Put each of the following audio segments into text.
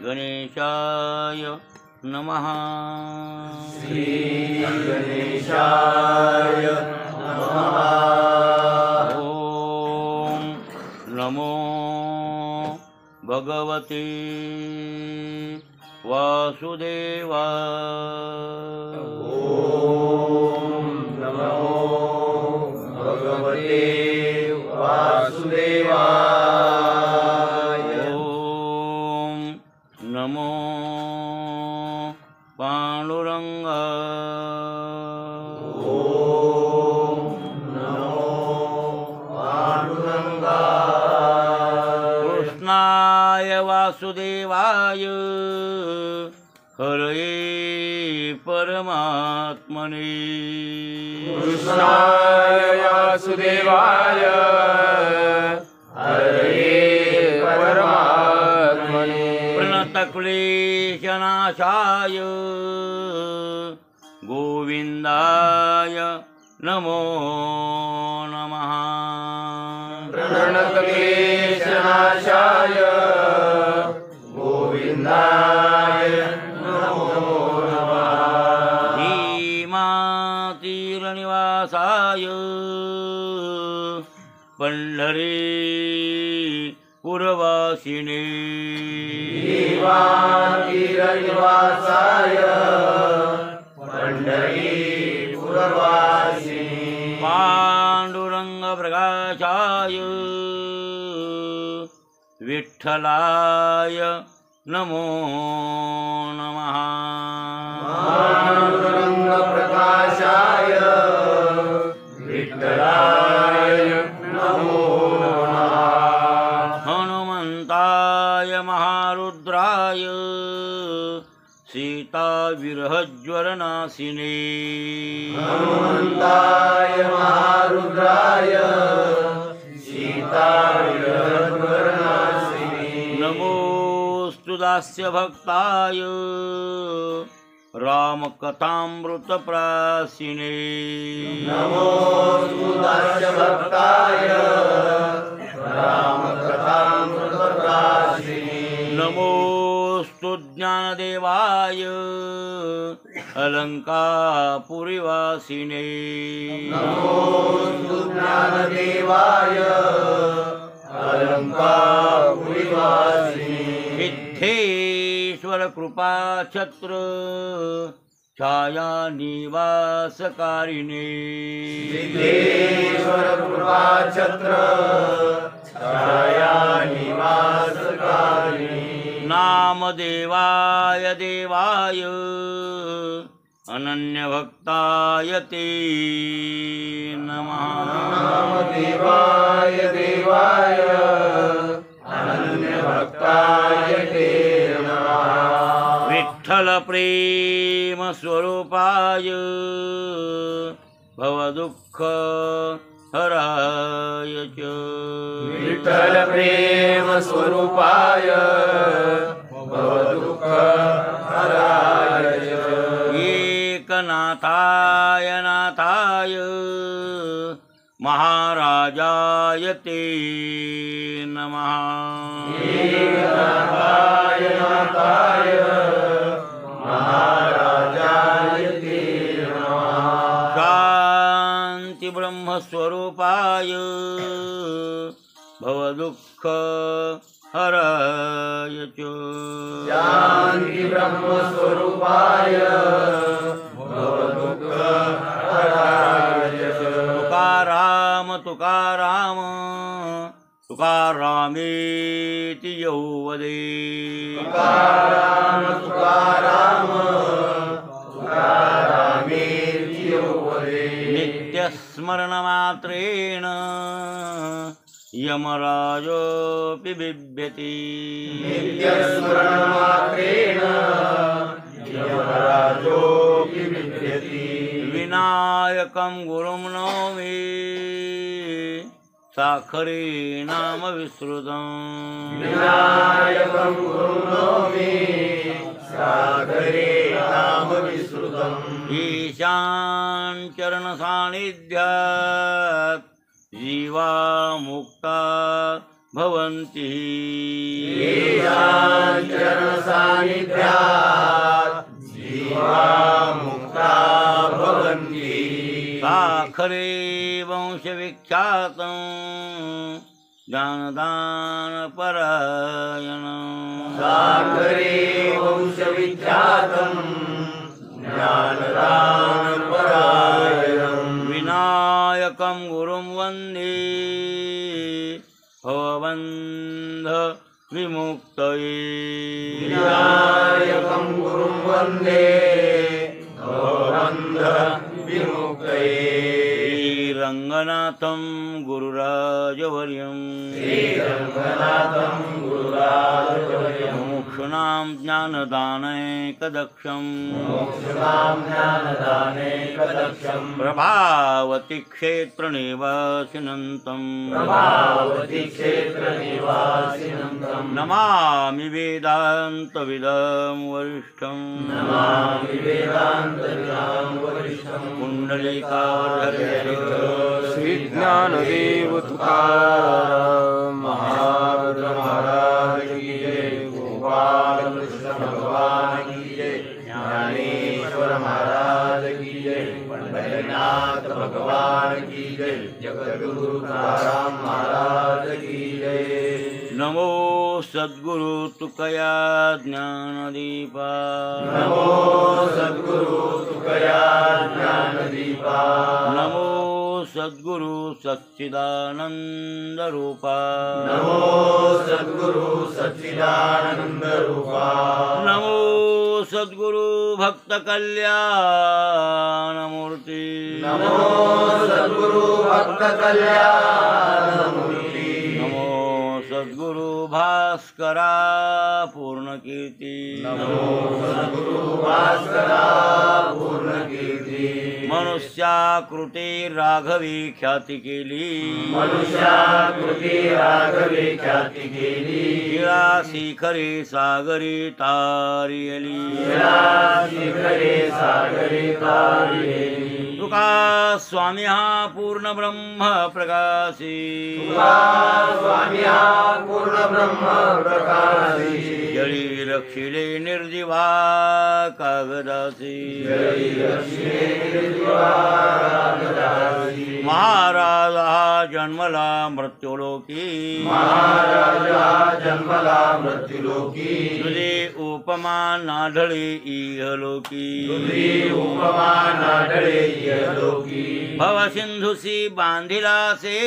गणेशाय नमः। श्री गणेशाय नमः। ओम नमो भगवते वासुदेवाय। ओम नमो भगवते वासुदेवाय। ओम नमो पांडुरंगाय। ओम नमो पांडुरंगाय। कृष्णाय वासुदेवाय हरये परमात्मने। कृष्णाय वासुदेवाय हरये परमात्मने। प्रणतक्लेशनाशाय गोविन्दाय नमो नमः। प्रणतक्लेशनाशाय गोविन्दाय नमो नमः। धीमातीरनिवासाय पंढरीपुरवासिने। धीमातीरनिवासाय पंढरीपुरवासिने। पांडुरंगप्रकाशाय विठ्ठलाय नमो नमः। पांडुरंगप्रकाशाय विठ्ठलाय नमो नमः। हनुमन्ताय महारुद्राय सीताविरहज्वरनाशिने। हनुमन्ताय महारुद्राय सीताविरहज्वरनाशिने। नमोऽस्तु दास्यभक्ताय रामकथामृतप्राशिने। नमोऽस्तु दास्यभक्ताय रामकथामृतप्राशिने। नमोऽस्तु ज्ञानदेवाय अलङ्कापुरीवासिने। नमोऽस्तु ज्ञानदेवाय अलङ्कापुरीवासिने। सिद्धेश्वर कृपाछत्र छायानिवासकारिणे। सिद्धेश्वर कृपाछत्र छायानिवासकारिणे। नामदेवाय देवाय अनन्यभक्ताय ते नमः। नामदेवाय देवाय अनन्यभक्ताय ते नमः। विठ्ठल प्रेम स्वरूपाय भवदुःख हराय च। विठ्ठल प्रेम स्वरूपाय भवदुःख हराय च। एकनाथाय नाथाय महाराजाय ते नमः। एकनाथाय नाथाय महाराजाय ते नमः। शान्ति ब्रह्मस्वरूपाय भवदुःख हराय च। शान्ति ब्रह्मस्वरूपाय भवदुःख हराय च। तुकाराम तुकाराम तुकारामेति यो वदे। तुकाराम तुकाराम तुकारामेति यो वदे। नित्यस्मरणमात्रेण यमराजोऽपि बिभ्यति। नित्यस्मरणमात्रेण यमराजोऽपि बिभ्यति। विनायकं गुरुं नौमि साखरे नाम विश्रुतम्। विनायकं गुरुं नौमि सागरे नाम विश्रुतम्। ईशान चरण सानिध्यात् जीवा मुक्ता भवन्ति येषां चरणसान्निध्यात् जीवा मुक्ता भवन्ति साखरे वंशविख्यातं ज्ञानदानपरायणं सागरे वंशविख्यातं ज्ञानदानपरायणं विनायकं गुरुं वन्दे भवबन्ध विमुक्तये विनायकं गुरुं वन्दे भवबन्ध विमुक्तये श्रीरङ्गनाथं गुरुराजवर्यं श्रीरङ्गनाथं गुरुराजवर्यं मुमुक्षूणां ज्ञानदानैकदक्षं मोक्षदां ज्ञानदानैकदक्षं प्रभावती क्षेत्रनिवासिनं प्रभावती क्षेत्रनिवासिनं तं नमामि वेदान्तविदं वरिष्ठं नमामि वेदान्तविदां वरिष्ठं कुण्डलिकाधरं श्री ज्ञानदेव तुकाराम महारुद्र महाराज की जय गोपाल कृष्ण भगवान की जय ज्ञानेश्वर महाराज की जय पंढरीनाथ भगवान की जय जगद्गुरु तुकाराम महाराज की जय नमो सद्गुरु तुकया ज्ञानदीपा नमो सद्गुरु तुकया ज्ञानदीपा नमो सद्गुरु सच्चिदानंद रूपा नमो सद्गुरु सच्चिदानंद रूपा नमो सद्गुरु भक्त कल्याण मूर्ति नमो सद्गुरु भक्त कल्याण मूर्ति नमो सद्गुरु भास्करा पूर्ण कीर्ति नमो सद्गुरु भास्करा पूर्ण कीर्ती मनुष्याकृती राघवी ख्याती केली मनुष्याकृती राघवे ख्याती केली शिळा शिखरे सागरी तारियली शिखरे सागरे तारियली तुका स्वामी हा पूर्ण ब्रह्म प्रकाशी स्वामी हा पूर्ण ब्रह्म प्रकाशी जळी रक्षिले निर्जीवा कागदासी महाराज हा जन्मला मृत्यूलोकी महाराजा जन्मला मृत्युलोकी तुझे उपमा नाढळे इहलोकी तुझी उपमा नाडळे यलोकी भवसिंधुसी बांधिला से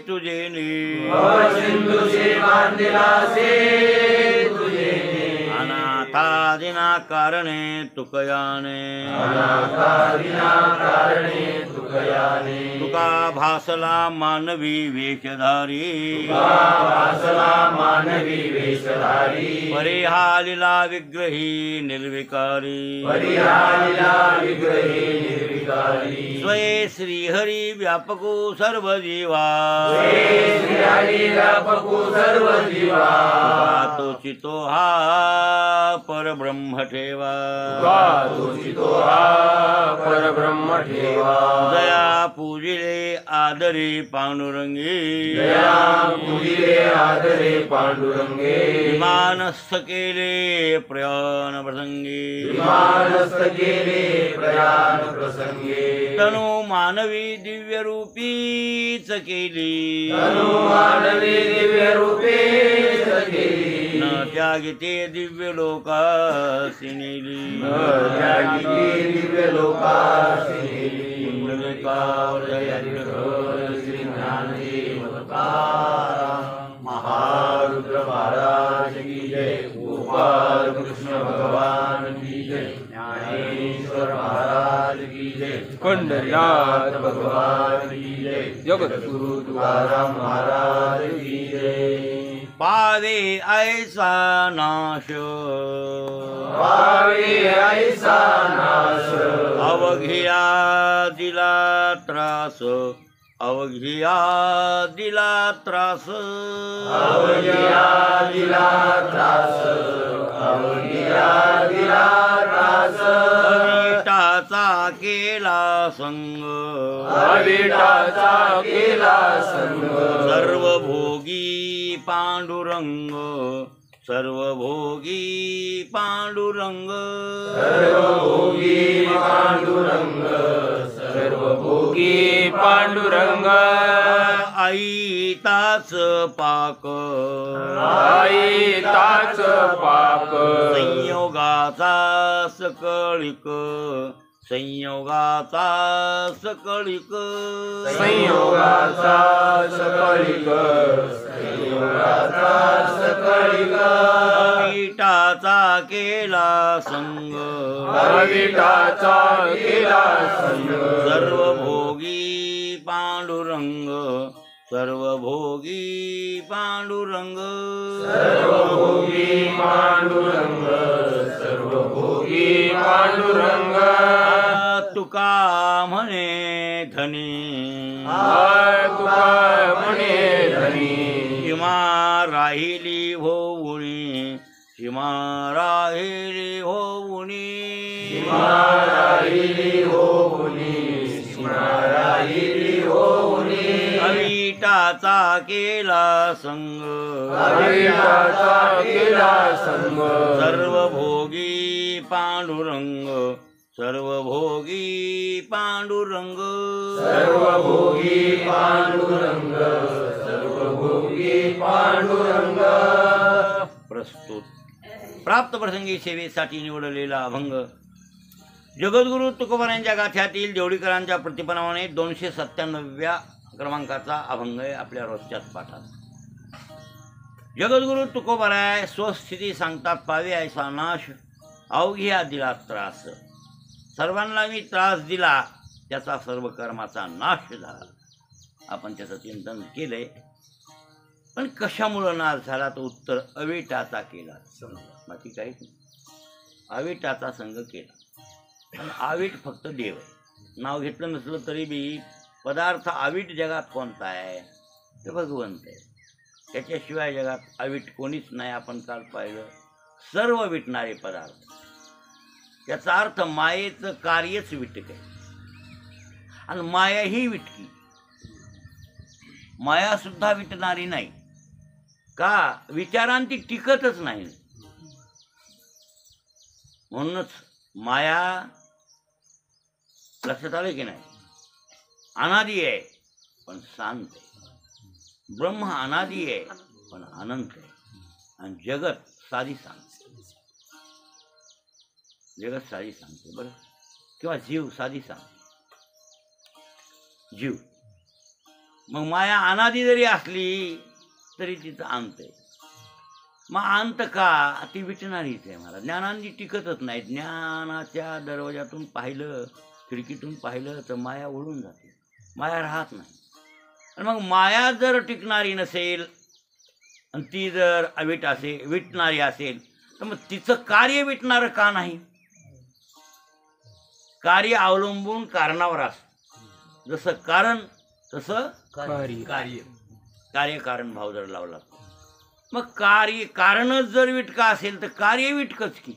तुझे सिंधुसे बांधिला से तुझे अनाथादिना कारणे तुकयाने अनाथादिना कारणे तुकयाने तुका भासला मानवी वेशधारी वासला मानवी वेशधारी परिहालिला विग्रही निर्विकारी परिहालिला विग्रही निर्विकारी स्वये श्रीहरी व्यापको सर्व जीवा श्री व्यापको सर्व जीवा तोचितो हा परब्रह्म ठेवा तुझितो हा परब्रह्म ठेवा दया पूजिले आदरी पांडुरंगी दया पूजिले आदरे पांडुरंगे विमानस्थ केले प्रयाण प्रसंगी विमानस्थ केले प्रयाण प्रसंगे तनु मानवी दिव्य रूपीच केली तनु मानवी दिव्य रूपे केली न त्यागिते दिव्य लोकासी नेली त्यागी दिव्य लोकासी श्री ज्ञानदेव तुकाराम महारुद्र महाराज की जय गोपाल कृष्ण भगवान की जय ज्ञानेश्वर महाराज की जय पंढरीनाथ भगवान की जय जगद्गुरु तुकाराम महाराज की जय पावे ऐसा नाश पावे ऐसा नाश अवघिया दिला त्रास अवघिया दिला त्रास अवघिया दिला त्रास अवघिया दिला त्रास अविटाचा केला संग अविटाचा केला संग सर्व भोगी पांडुरंग सर्वभोगी पांडुरंग सर्वभोगी पांडुरंग सर्वभोगी पांडुरंग आई ताच पाक आई ताच पाक संयोगाचा सकळिक संयोगाचा सकळिक संयोगाचा सकळिक संयोगाचा सकळिक विटाचा केला संग विटाचा केला संग सर्वभोगी पांडुरंग सर्वभोगी पांडुरंग सर्वभोगी पांडुरंग सर्वभोगी पांडुरंग तुका म्हणे धनी तुका म्हणे धनी सीमा राहिली होऊनी सीमा राहिली होऊनी राहिली होऊनी राहिली होऊनी अविटाचा केला संग विटाचा केला संग सर्वभोगी पांडुरंग सर्वभोगी पांडुरंग सर्वभोगी पांडुरंग सर्वभोगी पांडुरंग प्रस्तुत प्राप्त प्रसंगी सेवेसाठी निवडलेला अभंग जगद्गुरु तुकोबारायांच्या गाथ्यातील देवडीकरांच्या प्रतिपनाने 297व्या क्रमांकाचा अभंग आहे आपल्या रोजच्याच पाठात. जगद्गुरु तुकोबाराय स्वस्थिती सांगतात पावे ऐसा नाश अवघ्या दिला त्रास. सर्वांना मी त्रास दिला त्याचा सर्व कर्माचा नाश झाला. आपण त्याचं चिंतन केलंय. पण कशामुळं नाश झाला तर उत्तर अविटाचा केला. बाकी काहीच नाही. अविटाचा संग केला. पण आवीट फक्त देव आहे. नाव घेतलं नसलं तरी बी पदार्थ आवीट जगात कोणता आहे ते भगवंत आहे. त्याच्याशिवाय जगात आवीट कोणीच नाही. आपण काल पाहिलं सर्व विटणारे पदार्थ. याचा अर्थ मायेचं कार्यच विटक आहे आणि माया ही विटकी. माया सुद्धा विटणारी नाही का विचारांती टिकतच नाही. म्हणूनच माया लक्षात आलं की नाही अनादी आहे पण शांत आहे. ब्रह्म अनादी आहे पण अनंत आहे. आणि जगत साधी सांगते. जगत साधी सांगते बरं. किंवा जीव साधी सांगते. जीव मग माया अनादी जरी असली तरी तिचं अंत आहे. मग अंत का ती विटणारीच आहे. मला ज्ञानांनी टिकतच नाही. ज्ञानाच्या दरवाजातून पाहिलं खिडकीतून पाहिलं तर माया उडून जाते. माया राहत नाही. आणि मग माया जर टिकणारी नसेल आणि ती जर अविट असेल विटणारी असेल तर मग तिचं कार्य विटणारं का नाही. कार्य अवलंबून कारणावर असतं. जसं कारण तसं कार्य. कार्य कारण भाव जर लावला मग कार्य कारणच जर विटका असेल तर कार्य विटकच की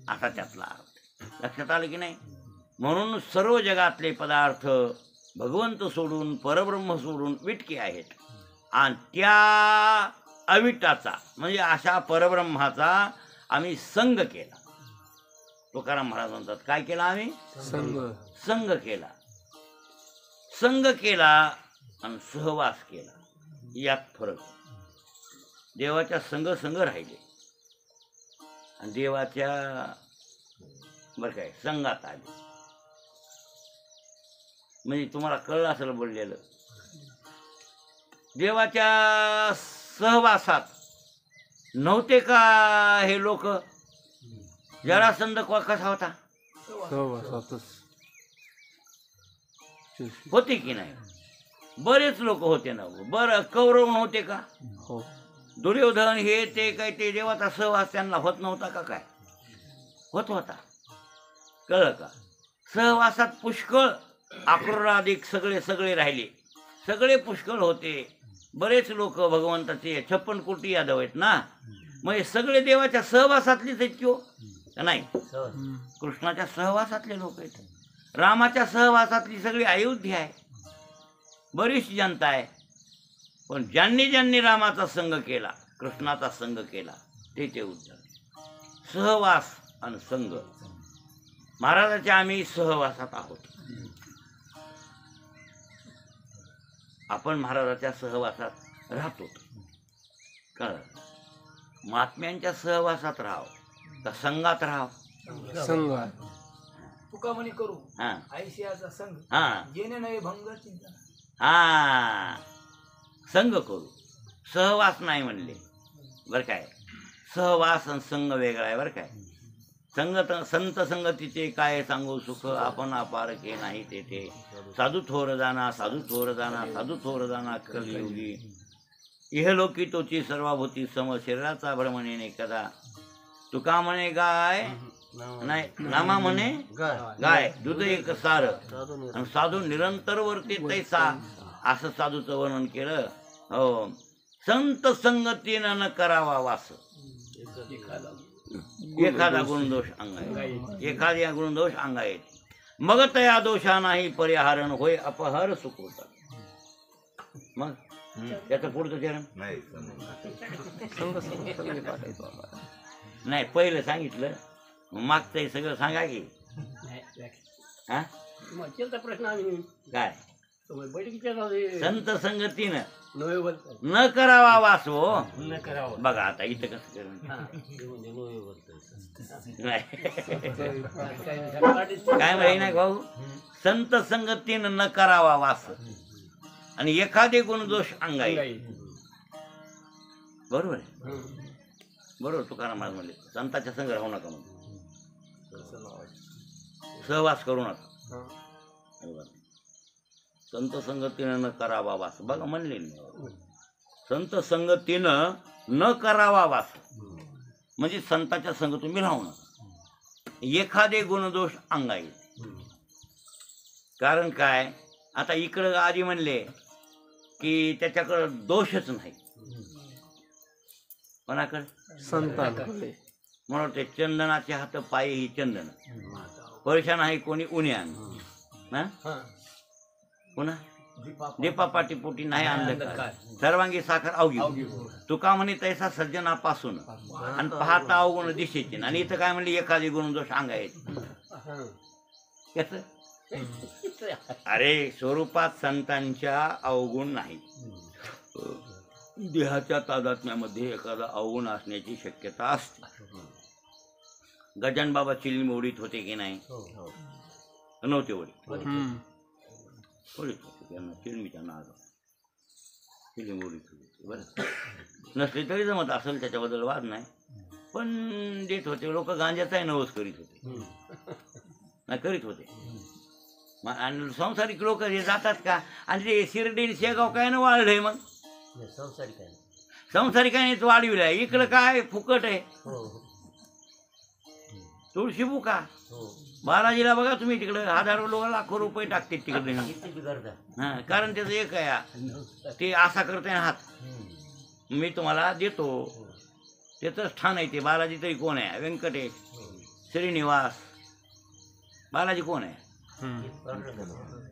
असा त्यातला अर्थ. लक्षात आलं की नाही. म्हणून सर्व जगातले पदार्थ भगवंत सोडून परब्रह्म सोडून विटके आहेत. आणि त्या अविटाचा म्हणजे अशा परब्रह्माचा आम्ही संग केला. तुकाराम महाराज म्हणतात काय केला आम्ही संग केला. संग केला आणि सहवास केला. यात फरक. देवाच्या संग संग राहिले आणि देवाच्या बरं काय संगात आले. म्हणजे तुम्हाला कळलं असेल बोललेलं. देवाच्या सहवासात नव्हते का हे लोक. जरासंध कसा होता होते की नाही. बरेच लोक होते ना. बरं कौरव नव्हते का. दुर्योधन हे ते काय ते देवाचा सहवास त्यांना होत नव्हता का काय होत होता. कळलं का. सहवासात पुष्कळ आक्रोराधिक सगळे राहिले. सगळे पुष्कळ होते. बरेच लोक भगवंताचे 56 कोटी यादव आहेत ना. मग हे सगळे देवाच्या सहवासातलेच आहेत किंवा का नाही. कृष्णाच्या सहवासातले लोक आहेत. रामाच्या सहवासातली सगळी अयोध्या आहे. बरीच जनता आहे. पण ज्यांनी ज्यांनी रामाचा संग केला कृष्णाचा संग केला ते उद्धार. सहवास आणि संग. महाराजाच्या आम्ही सहवासात आहोत. आपण महाराजाच्या सहवासात राहतो. कळलं? महात्म्यांच्या सहवासात राहाव का संघात राहाव? संघ तुका म्हणे करू हा आयशियाचा संघ हा जेणे नवे भंग चिंतन. हा संघ करू. सहवास नाही म्हणले बरं काय. सहवास आणि संघ वेगळा आहे बरं काय. संत संगतीचे काय सांगू सुख आपण अपार के नाही तेथे. साधू थोर जाना साधू थोर जाना साधू थोर जाना कलियुगी. इहलोकी तोची सर्वाभूती सम शरीराचा भ्रमणे कदा. तुका म्हणे गाय नाही नामा म्हणे गाय दूध एक सार आणि साधू निरंतर वरती तैसा. असं साधूचं वर्णन केलं. हो संत संगतीनं न करावा वास. एखादा गुणदोष अंगाय एखाद्या गुणदोष अंगाय मग तया दोषा नाही परिहारण होय अपहर सुखोता. मग त्याचं पुढचं चरण नाही पहिलं सांगितलं मागचं सगळं सांगा की. हा प्रश्न काय बैठकीच्या संत संगतीनं न करावा वास हो. न करावं बघा आता इथं कसं करून काय माहिती नाही भाऊ. संत संगतीनं न करावा वास आणि एखादे गुणदोष अंगाई. बरोबर आहे बरोबर. तुकाराम महाराज म्हणले संताच्या संग राहू नका म्हणून. सहवास करू नका. संत संगतीनं न करावा वास. बघा म्हणले संत संगतीनं न करावा वास म्हणजे संताच्या संग तुम्ही राहू नका. एखादे गुणदोष अंगाई. कारण काय आता इकडं आधी म्हणले की त्याच्याकडं दोषच नाही. कोणाकडे संतांकडे. म्हणून ते चंदनाचे हात पायी ही चंदन. पैसा नाही कोणी उन्यान ना पुन्हा दीपा पाटी पोटी नाही अंधकार. सर्वांगी साखर अवघी. तुका म्हणे तैसा सज्जनापासून आणि पाहता अवगुण दिशेचे. आणि इथं काय म्हणले एखादी गुणदोष अंगायचे. अरे स्वरूपात संतांच्या अवगुण नाही. देहाच्या तादात्म्यामध्ये एखादा अवगुण असण्याची शक्यता असते. गजान बाबा चिलीम ओढीत होते की नाही? नव्हते ओढीत होते त्यांना चिलमीच्या नाद चिलीम ओढीत होते. बरं नसले तरी जमत असेल त्याच्याबद्दल वाद नाही. पण देत होते लोक. गांजाचाही नवस करीत होते नाही करीत होते. आणि संसारिक लोक हे जातात का? आणि ते शिर्डी शेगाव काय ना वाढलंय. मग संसारिकानेच वाढविलाय. इकडं काय फुकट आहे. तुळशी बुका बालाजीला बघा तुम्ही तिकडे हजारो लोक लाखो रुपये टाकते तिकडे. हा कारण त्याचं एक आहे ते असा करते ना हात मी तुम्हाला देतो. त्याचं स्थान आहे ते. बालाजी तरी कोण आहे? व्यंकटेश श्रीनिवास. बालाजी कोण आहे?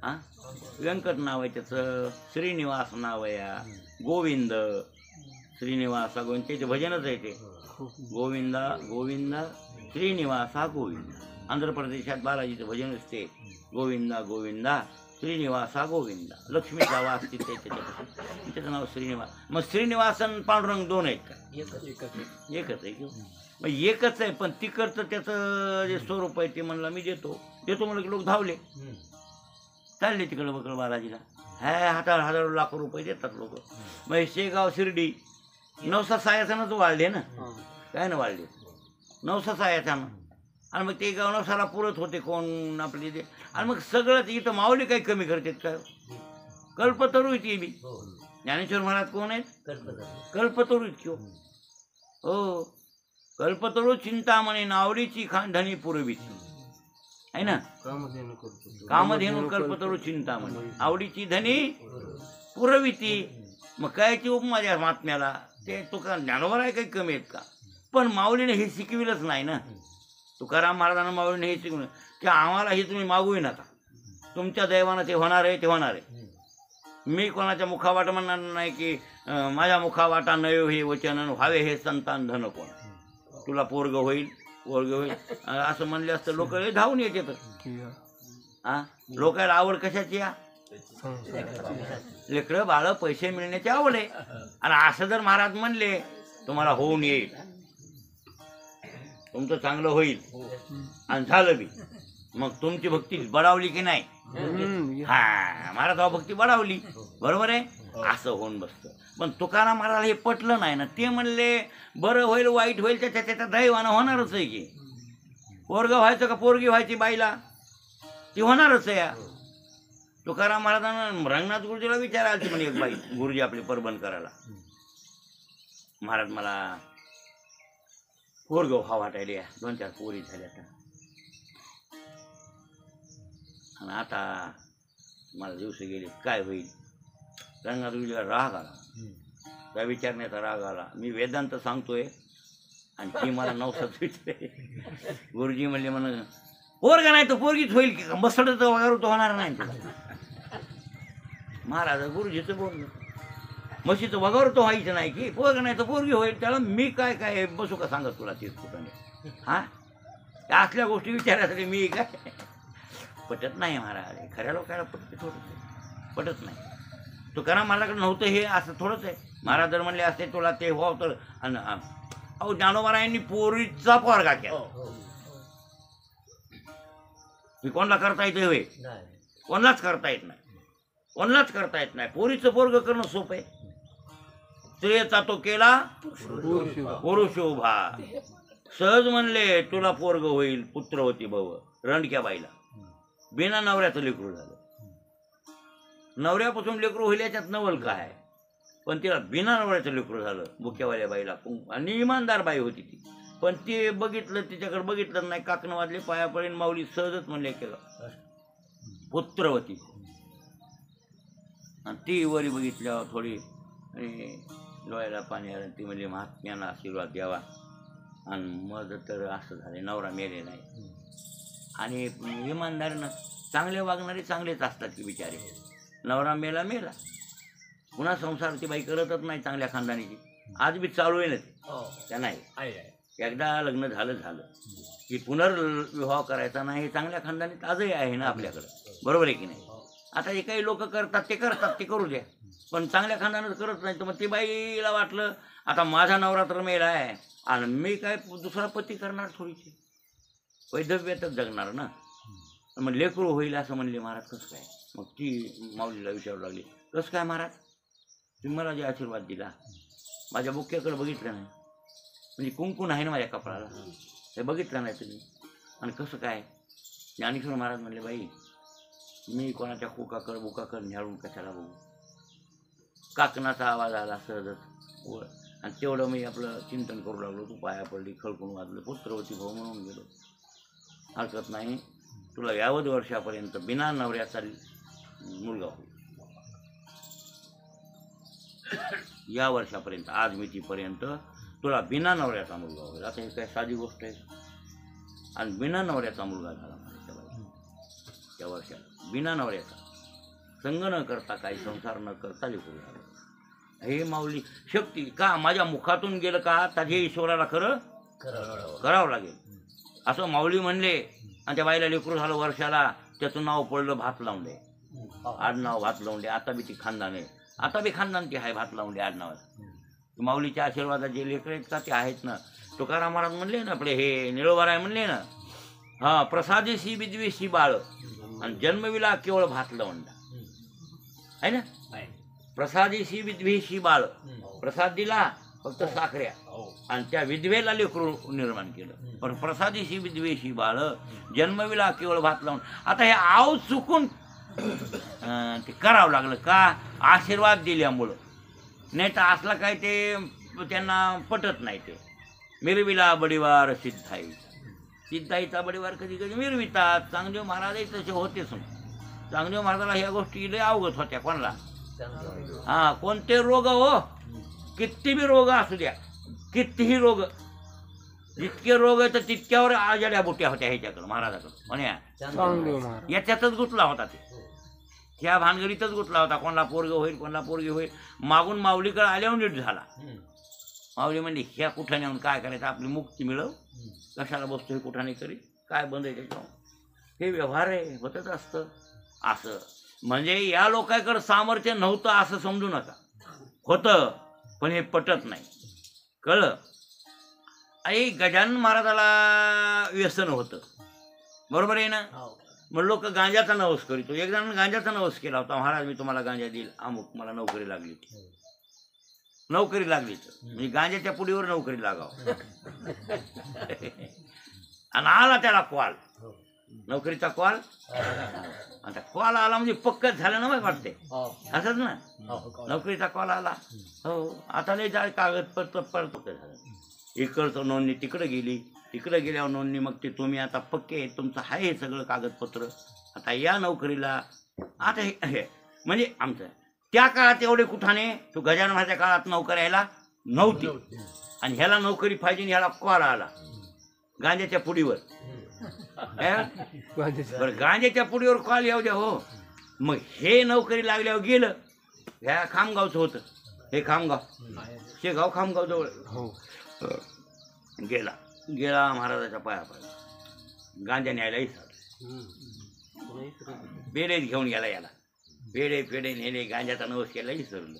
हा व्यंकट नाव आहे त्याचं. श्रीनिवास नाव आहे. गोविंद श्रीनिवास गोविंद त्याचे भजनच आहे ते. गोविंदा गोविंदा श्रीनिवासा गोविंद. आंध्र प्रदेशात बालाजीचं भजन असते. गोविंदा गोविंदा श्रीनिवासा गोविंदा. लक्ष्मीचा वास तिथे त्याच्यापासून त्याचं नाव श्रीनिवास. मग श्रीनिवास आणि पांडुरंग दोन आहेत का? एकच आहे. मग एकच आहे पण तिकडचं त्याचं जे स्वरूप आहे ते म्हणलं मी देतो देतो म्हणलं की लोक धावले चालले तिकडं बकड बालाजीला. हजारो लाखो रुपये देतात लोक. मग शेगाव शिर्डी नवसा सायाचानंच वाढले ना. काय ना वाढले नवसा सायाचानं. आणि मग ते गाव नवसाला पुरत होते कोण आपले ते. आणि मग सगळंच इथं माऊली काही कमी करतात का? कल्पतरू ती बी ज्ञानेश्वर महाराज कोण आहेत? कल्पतरू इतकी हो. कल्पतरू चिंतामणी नावडीची खांडणी पुरवीची आहे ना. कामधेनू कल्पतरू चिंतामणी आवडीची धनी पुरविती. मग कायची उपमा द्या महात्म्याला? ते तुका ज्ञानोबर आहे काही कमी आहेत का? पण माऊलीने हे शिकविलंच नाही ना. तुकाराम महाराजांना माऊलीने हे शिकवलं की आम्हाला हे तुम्ही मागूही नका. तुमच्या दैवानं ते होणार आहे ते होणार आहे. मी कोणाच्या मुखावाट म्हणणार नाही की माझ्या मुखा वाटा नयो हे वचन व्हावे हे संतान धन कोण. तुला पोरग होईल पोरग होईल असं म्हणले असतं लोक धावून येते. तर हा लोकांना आवड कशाची या लेकरं बाळ पैसे मिळण्याची आवड आहे. आणि असं जर महाराज म्हणले तुम्हाला होऊन येईल तुमचं चांगलं होईल आणि झालं बी मग तुमची भक्ती बळावली की नाही. हा महाराज भक्ती बळावली बरोबर आहे. असं होऊन बसतं. पण तुकाराम महाराज हे पटलं नाही ना. ते म्हणले बरं होईल वाईट होईल त्याच्या त्याच्या दैवानं होणारच आहे की. पोरग व्हायचं का पोरगी व्हायची बाईला ती होणारच आहे. तुकाराम महाराजांना रंगनाथ गुरुजीला विचारायची म्हणे एक बाई गुरुजी आपले परबन करायला. महाराज मला पोरग व्हा वाटायला 2-4 पोरी झाल्या आणि आता मला दिवस गेले काय होईल. रंगनाथ गुरुजीला राग आला. त्या विचारण्याचा राग आला. मी वेदांत सांगतोय आणि ती मला नवसाच विचारले. गुरुजी म्हणले म्हण पोरगा नाही तर पोरगीच होईल की मसडचं वगैरे तो होणार नाही. महाराज गुरुजीचं बोलणं म्हशीचं वगैरे तो व्हायचं नाही की पोरगा नाही तर पोरगी होईल. त्याला मी काय काय बसू का सांगत तुला तेच कुठं हा त्या असल्या गोष्टी विचारायसाठी मी काय पटत नाही महाराज. खऱ्या लोकांना पटते थोडंच पटत नाही. तुकाराम महाराजाकडे नव्हतं हे असं थोडंच आहे. महाराज जर म्हणले असते तुला ते व्हावं तर अहो ज्ञानोबारायांनी पोरीचा पोरगा केला. मी कोणाला करता येते होय कोणालाच करता येत नाही. कोणालाच करता येत नाही. पोरीचं पोरग करणं सोपं आहे. स्त्रियेचा तो केला पुरुष उभा. सहज म्हणले तुला पोरग होईल पुत्रवती भव. रणक्या बाईला बिना नवऱ्याचं लेकरू झालं. नवऱ्यापासून लेकरू होईल याच्यात नवल काय. पण तिला बिना नवऱ्याचं लेकरू झालं. बुक्यावाल्या बाईला आणि इमानदार बाई होती ती. पण ते बघितलं तिच्याकडे बघितलं नाही. काकणं वाजले पाया पडेल माऊली सहजच म्हणले केलं पुत्रवती. आणि ती वरी बघितल्यावर थोडी डोळ्याला पाणी आलं. ती म्हणजे महात्म्यानं आशीर्वाद द्यावा. आणि मग तर असं झाले नवरा मेले नाही. आणि इमानदारीनं चांगले वागणारे चांगलेच असतात की बिचारे. नवरा मेला मेला पुन्हा संसार ती बाई करतच नाही चांगल्या खानदानीची. आज बी चालू आहे ना ते त्या नाही. एकदा लग्न झालं की पुनर्विवाह करायचा नाही. हे चांगल्या खानदानीत आजही आहे ना आपल्याकडं बरोबर आहे की नाही. आता जे काही लोक करतात ते करू द्या. पण चांगल्या खानदानात करत नाही. तर मग ती बाईला वाटलं आता माझा नवरा तर मेला आहे आणि मी काय दुसरा पती करणार थोडीशी वैधव्यातच जगणार ना. मग लेकरू होईल असं म्हणले महाराज. कसं काय. मग ती माऊलीला विचारू लागली कसं काय महाराज तुम्ही मला जे आशीर्वाद दिला माझ्या बुक्याकडे बघितलं नाही. म्हणजे कुंकून आहे ना माझ्या कपाळाला ते बघितलं नाही तुम्ही. आणि कसं काय. ज्ञानेश्वर महाराज म्हणले बाई मी कोणाच्या कुकाकर बुकाकर न्याळून कशाला बघू. काकणाचा आवाज आला सहजच आणि तेवढं मी आपलं चिंतन करू लागलो. तू पाया पडली खळकून वाजलं पुत्रवती भाऊ म्हणून गेलो. हरकत नाही तुला यावत वर्षापर्यंत बिना नवऱ्याचा मुलगा होईल. या वर्षापर्यंत आज मितीपर्यंत तुला बिना नवऱ्याचा मुलगा होईल. आता हे काय साधी गोष्ट आहे. आणि बिना नवऱ्याचा मुलगा झाला त्या वर्षात बिना नवऱ्याचा संग न करता काही संसार न करता लेकरू झालं. हे माऊली शक्ती का माझ्या मुखातून गेलं का त्याचे ईश्वराला खरं करावं लागेल असं माऊली म्हणले. आणि त्या बाईला लेकरू झालं वर्षाला. त्याचं नाव पडलं भात लावून आडनाव भात लावून. आता बी ती खानदान आहे. आता बी खानदान ती आहे भात लावून आडनावात. माऊलीच्या आशीर्वादात जे लेकरं आहेत का ते आहेत ना. तुकाराम महाराज म्हणले ना आपले हे निळोबाराय म्हणले ना हा प्रसादेशी विद्वेषी बाळ आणि जन्मविला केवळ भात लावंडा आहे ना. प्रसादेशी विद्वेषी बाळ प्रसाद दिला फक्त साखऱ्या आणि त्या विधवेला लेकरू निर्माण केलं. पण प्रसादेशी विद्वेषी बाळ जन्मविला केवळ भात लावून. आता हे आव चुकून ते करावं लागलं का आशीर्वाद दिल्यामुळं. नाही तर असला काय ते त्यांना पटत नाही. ते मिरविला बडीवार सिद्धाई. सिद्धाईचा बडीवार कधी कधी मिरवितात. चांगदेव महाराजही तसे होतेच. चांगदेव महाराजाला ह्या गोष्टी लय अवगत होत्या. कोणाला हा कोणते रोग हो किती बी रोग असू द्या कितीही रोग जितके रोग आहेत तितक्यावर आजाड्या बुट्या होत्या ह्याच्याकडं महाराजाकडं. म्हणे याच्यातच गुतला होता ते. त्या भानगडीतच गुतला होता, कोणाला पोरग होईल कोणाला पोरगी होईल. मागून माऊलीकडे आल्यावर नीट झाला. माऊली म्हणली ह्या कुठाने येऊन काय करायचं, आपली मुक्ती मिळव, कशाला बसतो हे कुठाने करी, काय बंद आहे त्याच्यावर, हे व्यवहार आहे, होतच असतं असं. म्हणजे या लोकांकडे सामर्थ्य नव्हतं असं समजू नका, होतं पण हे पटत नाही. कळलं. आई गजानन महाराजाला व्यसन होतं, बरोबर आहे ना. मग लोक गांजाचा नवस करीतो. एक जण गांजाचा नवस केला होता, महाराज मी तुम्हाला गांजा देईल, अमुक मला नोकरी लागली, नोकरी लागली तर म्हणजे गांजाच्या पुडीवर नोकरी लागाव. आणि आला त्याला कॉल, नोकरीचा कॉल. आता कॉल आला म्हणजे पक्कच झालं ना, वाटते असंच ना, नोकरीचा कॉल आला. हो आता लय जाय कागदपत्र पक्क झालं. इकडचं नोंदणी तिकडे गेली, तिकडे गेल्यावर नोंदणी, मग ते तुम्ही आता पक्के तुमचं आहे हे सगळं कागदपत्र, आता या नोकरीला. आता हे म्हणजे आमचं त्या काळात एवढे कुठाने तो गजानन महाराजच्या काळात नोकरी यायला नव्हती, आणि ह्याला नोकरी पाहिजे, ह्याला कॉल आला गांजाच्या पुडीवर. बरं गांजाच्या पुडीवर कॉल येऊ द्या हो. मग हे नोकरी लागल्यावर गेलं, ह्या खामगावचं होतं, हे खामगाव शेगाव खामगाव जवळ गेला. गेला महाराजाच्या पाया पडला, गांजा न्यायला पेढे घेऊन गेला. याला पेढे नेले, गांजाचा नवस केला विसरलं.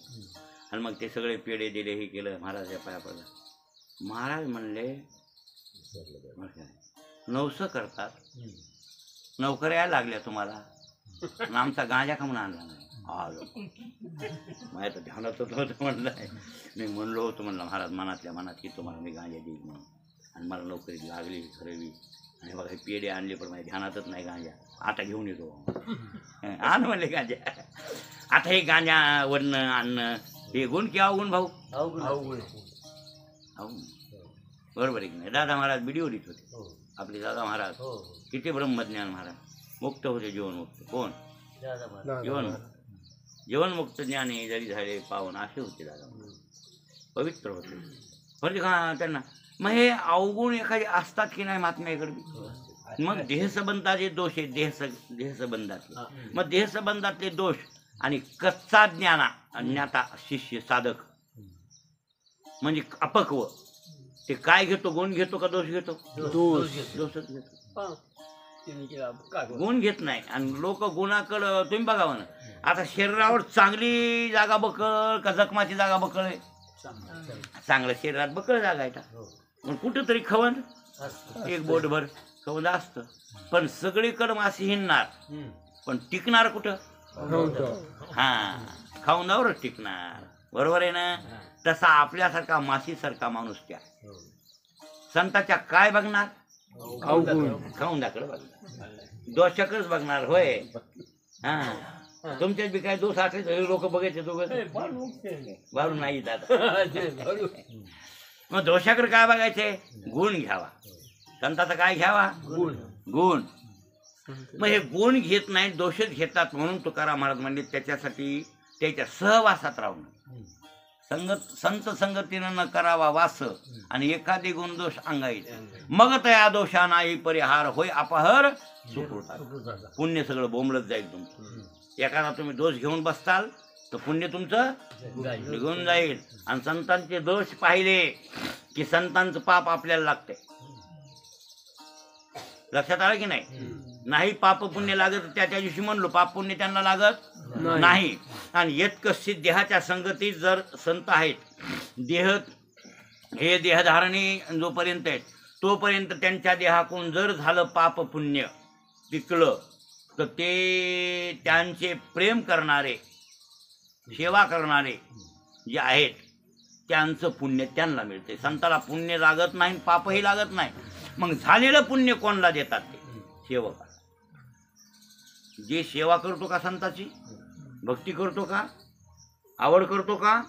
आणि मग ते सगळे पेढे दिले, हे केलं, महाराजाच्या पाया पडला. महाराज म्हणले नवस करतात, नोकऱ्या लागल्या तुम्हाला, आमचा गांजा का म्हणून आणला नाही. आलो माझ्या तर ध्यानातच होतं. म्हणलं मी म्हणलो होतो, म्हणलं महाराज मनातल्या मनात की तुम्हाला मी गांजा देईल म्हणून, आणि मला नोकरी लागली खरवी. आणि बघा हे पेढे आणले, पण माझ्या ध्यानातच नाही गांजा. आता घेऊन येतो, आण म्हणले गांजा. आता हे गांजा वडणं आणणं हे गुण की अवगुण भाऊ? अवगुण. बरोबर आहे की नाही. दादा महाराज व्हिडिओ लिहित होते आपले. दादा महाराज किती ब्रह्मज्ञान महाराज, मुक्त होते, जीवनमुक्त. कोण? जीवनमुक्त ज्ञानी जरी झाले पावन, असे होते दादा, पवित्र होते. म्हणजे का त्यांना मग हे अवगुण एखादे असतात की नाही महात्म्याकडे. मग देहसंबंधाचे दोष आहेत, देहसंबंधातले. मग देहसंबंधातले दोष आणि कच्चा ज्ञाता शिष्य साधक म्हणजे अपक्व, ते काय घेतो, गुण घेतो का दोष घेतो? दोषच घेतो. गुण घेत नाही. आणि लोक गुणाकडं तुम्ही बघावं ना, आता शरीरावर चांगली जागा बकळ का जखमाची जागा बकळ आहे? चांगल्या शरीरात बकळ जागा आहे. मग कुठंतरी खवंद एक बोटभर खवंद असतं, पण सगळीकडं मासे हिंडणार, पण टिकणार कुठं? हा, खवंदावरच टिकणार. बरोबर आहे ना. तसा आपल्यासारखा माशीसारखा माणूस त्या संताच्या काय बघणार? खवंदाकडे बघणार, दोषाकडेच बघणार. होय हा, तुमच्यात बी काय दोष असले लोक बघायचे दोघं बाळून नाही जात. मग दोषाकडे काय बघायचे? गुण घ्यावा. संताचा काय घ्यावा? गुण. मग हे गुण घेत नाही, दोषच घेतात. म्हणून तुकाराम महाराज म्हणले त्याच्यासाठी त्याच्या सहवासात राहून संत संगतीनं न करावा वास, आणि एखादी गुण दोष अंगाई, मग त्या दोषा नाही परिहार होय अपहर सुकृता. पुण्य सगळं बोंबलत जाईल तुमचं. एखादा तुम्ही दोष घेऊन बसताल तर पुण्य तुमचं निघून जाईल. आणि संतांचे दोष पाहिले की संतांचं पाप आपल्याला लागतंय. लक्षात आलं की नाही? नाही पाप पुण्य लागत. त्या दिवशी म्हणलो पाप पुण्य त्यांना लागत नाही. आणि येतकशी देहाच्या संगतीत जर संत आहेत, देह हे देहधारणी जोपर्यंत आहेत तोपर्यंत त्यांच्या देहाकून जर झालं पाप पुण्य पिकलं तर ते त्यांचे प्रेम करणारे, सेवा करणारे जे आहेत त्यांचं पुण्य त्यांना मिळते. संताला पुण्य लागत नाही, पापही लागत नाही. मग झालेलं पुण्य कोणाला देतात? ते सेवकाला. जे सेवा करतो का संताची, भक्ती करतो का, आवड करतो का,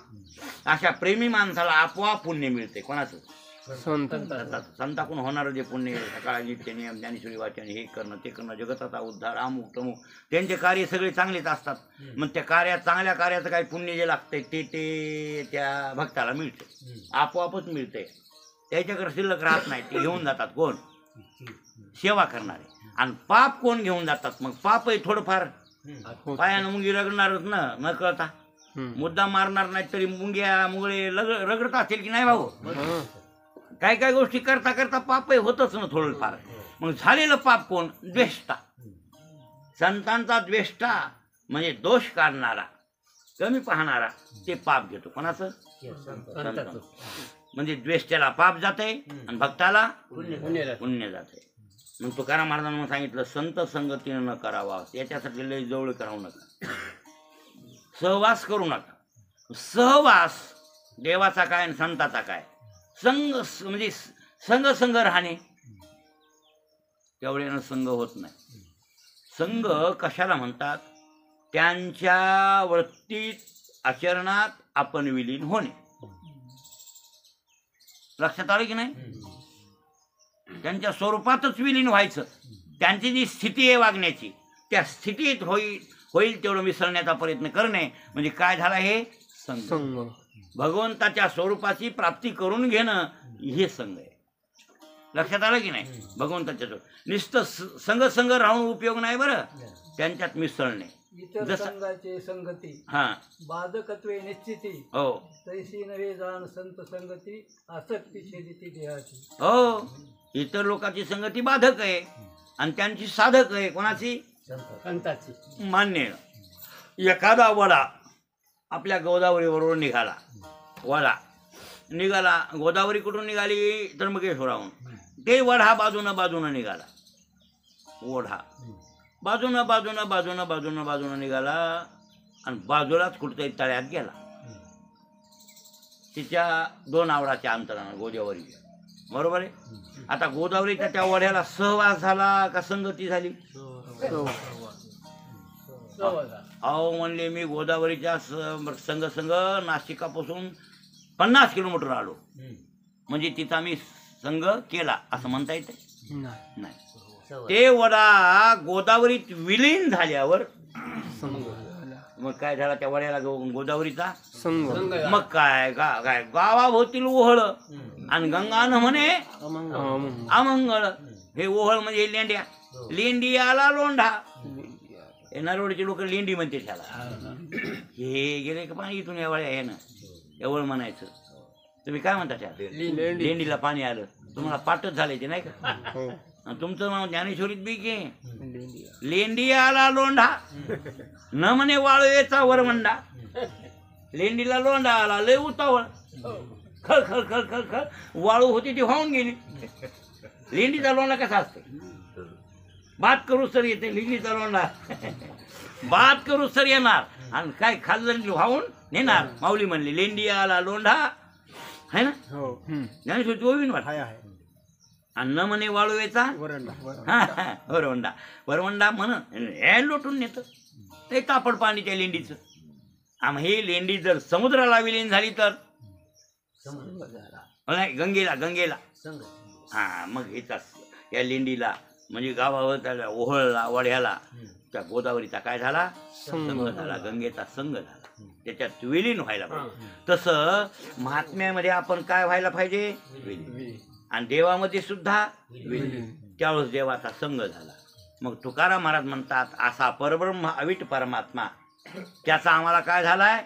अशा प्रेमी माणसाला आपोआप पुण्य मिळते. कोणाचं? संताकडून होणारं जे पुण्य, सकाळी नित्य नियम, ज्ञानेश्वरी वाचन, हे करणं ते करणं, जगताचा उद्धार, अमुक तमुक, त्यांचे कार्य सगळे चांगलेच असतात. मग त्या कार्यात, चांगल्या कार्याचं काही पुण्य जे लागतंय ते त्या भक्ताला मिळते, आपोआपच मिळते. त्याच्याकडे शिल्लक राहत नाही. ते घेऊन जातात कोण? सेवा करणारे. आणि पाप कोण घेऊन जातात? मग पापही थोडंफार पायानं मुंगी रगडणारच न कळता. मुद्दा मारणार नाही तरी मुंग्या मुंगळे रगडत असतील की नाही भाऊ. काय काय गोष्टी करता करता पापही होतच ना थोडंफार. मग झालेलं पाप कोण? द्वेष्टा. संतांचा द्वेष्टा म्हणजे दोष काढणारा, कमी पाहणारा, ते पाप घेतो. कोणाचं? संतांचं. म्हणजे द्वेष्टाला पाप जाते आणि भक्ताला पुण्य जाते. मग तुकाराम महाराजांना सांगितलं संत संगतीनं न करावा. याच्यासाठी लय जवळ करावू नका, सहवास करू नका. सहवास देवाचा काय आणि संताचा काय? संग म्हणजे संग राहणे, तेवढ्यानं संग होत नाही. संग कशाला म्हणतात? त्यांच्या वृत्तीत आचरणात आपण विलीन होणे. लक्षात आलं की नाही? त्यांच्या स्वरूपातच विलीन व्हायचं. त्यांची जी स्थिती आहे वागण्याची, त्या स्थितीत होईल तेवढं मिसळण्याचा प्रयत्न करणे म्हणजे काय झाला? हे संग. भगवंताच्या स्वरूपाची प्राप्ती करून घेणं हे संग आहे. लक्षात आलं की नाही? भगवंताच्या नुसतं संग राहून उपयोग नाही बरं, त्यांच्यात मिसळणे. इतर संघाचे संगती हा बाधकत्वे निश्चिती हो तैसी नव्हे जाण संत संगती आसक्ती छेदिती देहाची. हो, इतर लोकांची संगती बाधक आहे आणि त्यांची साधक आहे. कोणाची? संताची. मान्य. एखादा वडा आपल्या गोदावरीबरोबर निघाला. वडा निघाला, गोदावरी कुठून निघाली? त्र्यंबकेश्वराहून. ते वडा बाजूनं निघाला. ओढा बाजूनं निघाला आणि बाजूलाच कुठेतरी तळ्यात गेला. तिच्या 2 आवडाच्या अंतरानं गोदावरी. बरोबर आहे. आता गोदावरीच्या त्या वड्याला सहवास झाला का संगती झाली? अहो म्हणले मी गोदावरीच्या संग नाशिकापासून 50 किलोमीटर आलो म्हणजे तिचा मी संग केला असं म्हणता येते? नाही. ते वडा गोदावरीत विलीन झाल्यावर मग काय झाला? त्या वड्याला गोदावरीचा संग. मग काय काय गावाभोवतील ओहळ आणि गंगानं म्हणे अमंगळ. हे ओहळ म्हणजे लेंड्या. लेंडी आला लोंढा. नारोडची लोक लेंडी म्हणते त्याला. हे गेले का पाणी इथून या वळ्या आहे ना, एवढं म्हणायचं. तुम्ही काय म्हणता त्याला? लेंडीला पाणी आलं. तुम्हाला पाठच झाले ते नाही का? तुमचं नाव ज्ञानेश्वरीत बी की लेंडी आला लोंढा न म्हणे वाळवेचा वरवंडा. लेंडीला लोंढा आला, लय उतावळ, खळ खळ खळ खळ खळ वाळू होती ती वाहून गेली. लेंडीचा लोंढा कसा असतो? बात करू सर येते. लेंडीचा लोंढा बात करू सर येणार आणि काय खाल्लं वाहून नेणार. माऊली म्हणली लेंडी आला लोंढा है ना? ज्ञानेश्वरी ओवीन वाट. आणि न म्हणे वाळूवेचा वरवंडा. वरवंडा म्हण हे लोटून नेतं ते तापड पाणी त्या लेंडीचं. हे लेंडी जर समुद्राला विलीन झाली तर गंगेला हा मग हिचाच या लेंडीला म्हणजे गावावर त्याला ओहळला वड्याला त्या गोदावरीचा काय झाला? संग झाला. गंगेचा संग झाला. त्याच्यात विलीन व्हायला पाहिजे. तसं महात्म्यामध्ये आपण काय व्हायला पाहिजे? विलीन. आणि देवामध्ये सुद्धा विलीन. त्यावेळेस देवाचा संग झाला. मग तुकाराम महाराज म्हणतात असा परब्रह्म अविट परमात्मा त्याचा आम्हाला काय झालाय?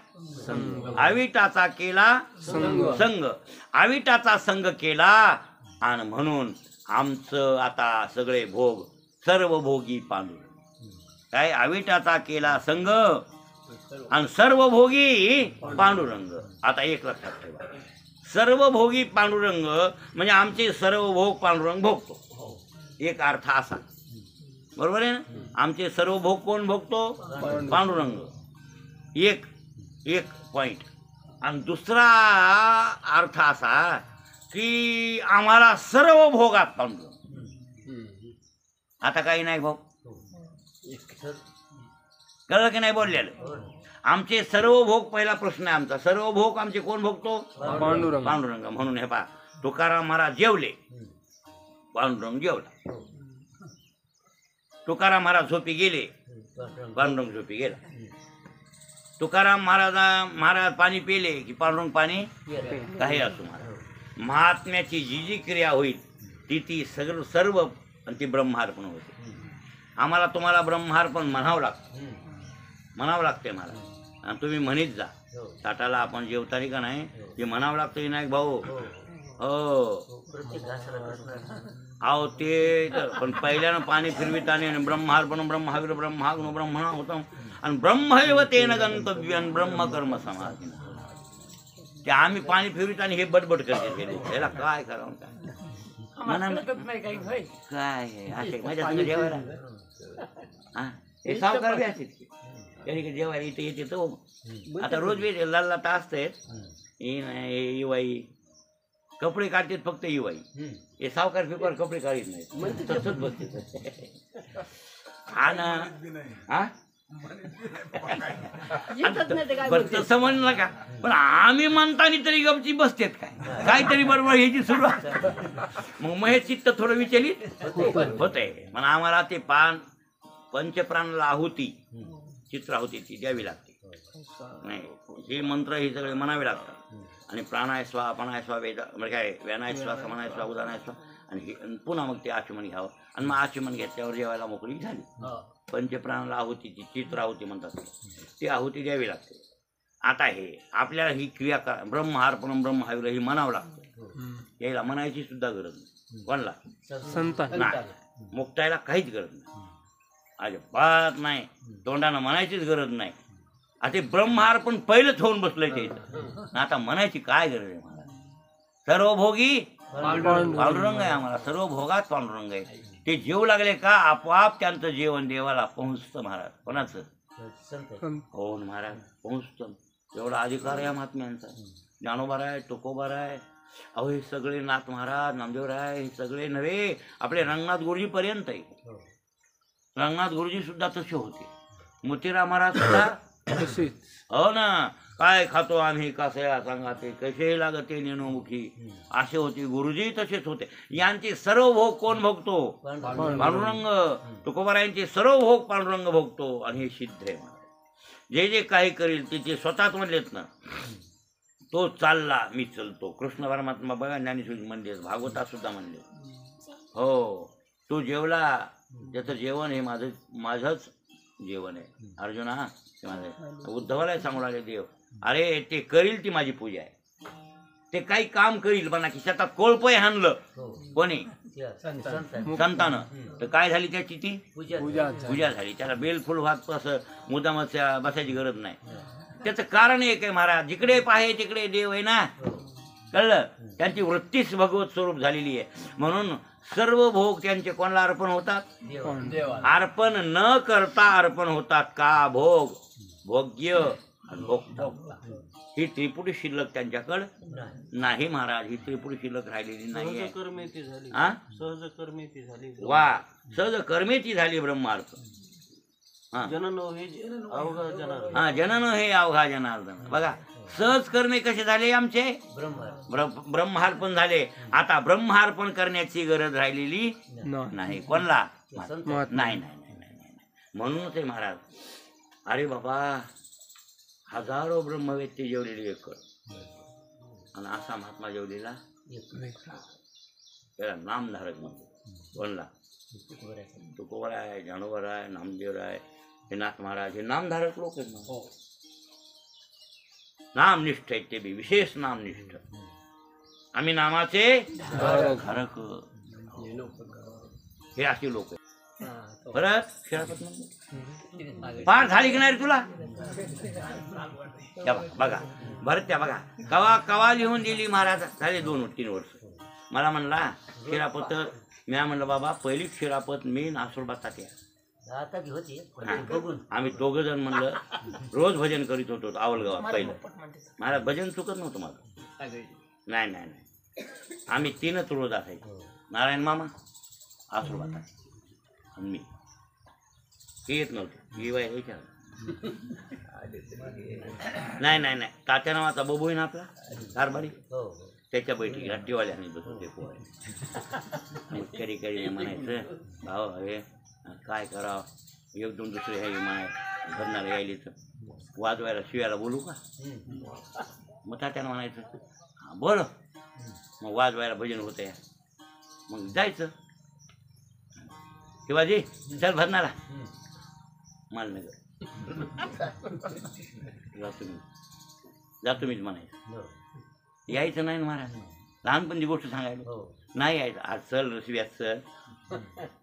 अविटाचा केला संग. अविटाचा संग केला आणि म्हणून आमचं आता सगळे भोग सर्व भोगी पांडुरंग. काय? अविटाचा केला संग आणि सर्व भोगी पांडुरंग. आता एक लक्षात ठेवा, सर्व भोगी पांडुरंग म्हणजे आमचे सर्व भोग पांडुरंग भोगतो. एक अर्थ असा. बरोबर आहे ना? आमचे सर्व भोग कोण भोगतो? पांडुरंग. एक पॉइंट. आणि दुसरा अर्थ असा की आम्हाला सर्व भोगात पांडुरंग. आता काही नाही भाऊ, कळलं की नाही बोललेलं? आमचे सर्व भोग, पहिला प्रश्न आहे आमचा, सर्व भोग आमचे कोण भोगतो? पांडुरंग. म्हणून हे पहा, तुकाराम महाराज जेवले, पांडुरंग जेवला. तुकाराम महाराज झोपी गेले, पांडुरंग झोपी गेला. तुकाराम महाराज पाणी पिले की पांडुरंग पाणी काही असो. महाराज महात्म्याची जी क्रिया होईल ती सर्व आणि ती ब्रह्मार्पण होते. आम्हाला तुम्हाला ब्रह्मार्पण म्हणावं लागतं. म्हणावं लागतंय मला. आणि तुम्ही म्हणीत जा हो. ताटाला आपण जेवताना का नाही ते म्हणावं लागतं विनायक भाऊ. हो प्रत्येक घासाला कृष्ण अहो ते तर पण पहिल्यानं पाणी फिरविताने ब्रह्मार्पण ब्रह्माग्र ब्रह्माग्नो ब्रह्मणा होतं आणि ब्रह्मैव तेन गंतव्यं ब्रह्मकर्म समाधीन. ते आम्ही पाणी फिरविताना हे बडबड करते त्याला काय करावं काय काय आहे असे माझ्या संग जेवायला हा हे सावकार बी असते कधी जेवायला इथे येते तो आता रोज बी लालला तास इवाई कपडे काढतात फक्त इवाई हे सावकार फिकर कपडे काढत नाहीत तसंच बसते हा ना हा बरं तसं म्हणलं का पण आम्ही म्हणतानी तरी गपची बसतेत काय काहीतरी बरोबर ह्याची सुरुवात मग हे चित्त थोडं विचलित होतंय पण आम्हाला ते पंचप्राणाला आहुती चित्राहुती ती द्यावी लागते नाही हे मंत्र हे सगळे म्हणावे लागतात आणि प्राणाय स्वा अपनाय स्वा वेद म्हणजे काय व्यानाय स्वा समानाय स्वा उदानाय स्वा आणि हे पुन्हा मग ते आचमन घ्यावं आणि मग आचमन घेतल्यावर जेवायला मोकळी झाली. पंचप्राणाला आहुतीची चित्राहुती म्हणतात ती आहुती द्यावी लागते. आता हे आपल्याला ही क्रिया करा ब्रह्मार्पण ब्रह्माविर ही म्हणावं लागतं यायला म्हणायची सुद्धा गरज नाही कोणला संतान नाही मुक्तायला काहीच गरज नाही अजिबात नाही तोंडानं म्हणायचीच गरज नाही. आता ब्रह्मार्पण पहिलंच होऊन बसलंय ते आता म्हणायची काय गरज आहे मला सर्वभोगी पांडुरंग आहे आम्हाला सर्व भोगात पांडुरंग आहे. ते जेवू लागले का आपोआप त्यांचं जेवण देवाला पोहोचतं महाराज. कोणाचं कोण महाराज पोहोचतं एवढा अधिकार आहे महात्म्यांचा. ज्ञानोबाराय तुकोबाराय अहो हे सगळे नाथ महाराज नामदेवराय हे सगळे नव्हे आपले रंगनाथ गुरुजी पर्यंत आहे. रंगनाथ गुरुजी सुद्धा तसे होते मोतीराम महाराज सुद्धा तसेच हो ना काय खातो आम्ही कसया सांगा ते कसेही लागते नेणोमुखी असे होते गुरुजी तसेच होते. यांचे सर्व भोग कोण भोगतो पांडुरंग तुकोबारायांचे सर्व भोग पांडुरंग भोगतो आणि हे सिद्ध आहे. जे जे काही करील ते स्वतःच म्हणलेत ना तो चालला मी चलतो. कृष्ण परमात्मा बघा ज्ञानेश्वरी म्हणले भागवतात सुद्धा म्हणले हो तू जेवला त्याचं जेवण हे माझंच जेवण आहे अर्जुना हे माझं. उद्धवाला सांगू लागले देव अरे ते करील ती माझी पूजा आहे. ते काही काम करील म्हणा की शेतात कोळपय हाणलं कोणी संतानं तर काय झाली त्याची ती पूजा झाली. त्याला बेलफुल वाहत असं मुद्दामच बसायची गरज नाही. त्याचं कारण एक आहे महाराज जिकडे पाहे तिकडे देव आहे ना कळलं. त्यांची वृत्तीच भगवत स्वरूप झालेली आहे म्हणून सर्व भोग त्यांचे कोणाला अर्पण होतात अर्पण न करता अर्पण होतात का भोग भोग्य आणि भोक्ता. ही त्रिपुटी शिल्लक त्यांच्याकडं नाही महाराज. ही त्रिपुटी शिल्लक राहिलेली नाही आहे. वा सहज कर्मेची झाली ब्रह्मार्थ. हा जनन हे अवघा जनार्दन. बघा सहज कर्मे कसे झाले आमचे ब्रह्मार्पण झाले. आता ब्रह्मार्पण करण्याची गरज राहिलेली नाही कोणला नाही. म्हणूनच आहे महाराज अरे बाबा हजारो ब्रह्मवेत्ते जेवलेली एक आणि असा महात्मा जेवलेला त्याला नामधारक म्हणतो कोणला तुकोबाराय ज्ञानोबाराय नामदेवराय हे नाथ महाराज हे नामधारक लोक आहेत ना. नामनिष्ठ आहेत ते बी विशेष नामनिष्ठ. आम्ही नामाचे धारक हे असे लोक आहेत. परत पार झाली की नाही तुला बघा भरत त्या बघा कवा कवा लिहून दिली महाराज झाले 2-3 वर्ष. मला म्हणला शिरापत मी म्हणलं बाबा पहिली शिरापत मी नासोबात आम्ही 2 जण म्हणलं रोज भजन करीत होतो आवलगावात पहिलं. मला भजन चुकत नव्हतं माझं नाही आम्ही 3च रोज असायचो नारायण मामा आसोबात आणि मी हे येत नव्हते यायच्या नाही तात्या नावाचा बबू आहे ना आपला कारभारी त्याच्या बैठकी हट्टीवाल्याने बसवते पोहे कधी म्हणायचं भाऊ हे काय करावं 1-2 दुसरे हे म्हणाय घरणारे यायले तर वाजवायला शिवायला बोलू का मग तात्यानं म्हणायचं हां बरं मग वाजवायला भजन होतं मग जायचं शिवाजी चल भजनाला मालनगर जातो मीच म्हणायचं. यायचं नाही ना महाराज, लहानपणची गोष्ट सांगायला नाही यायचं. आज चल रसव्यात चल,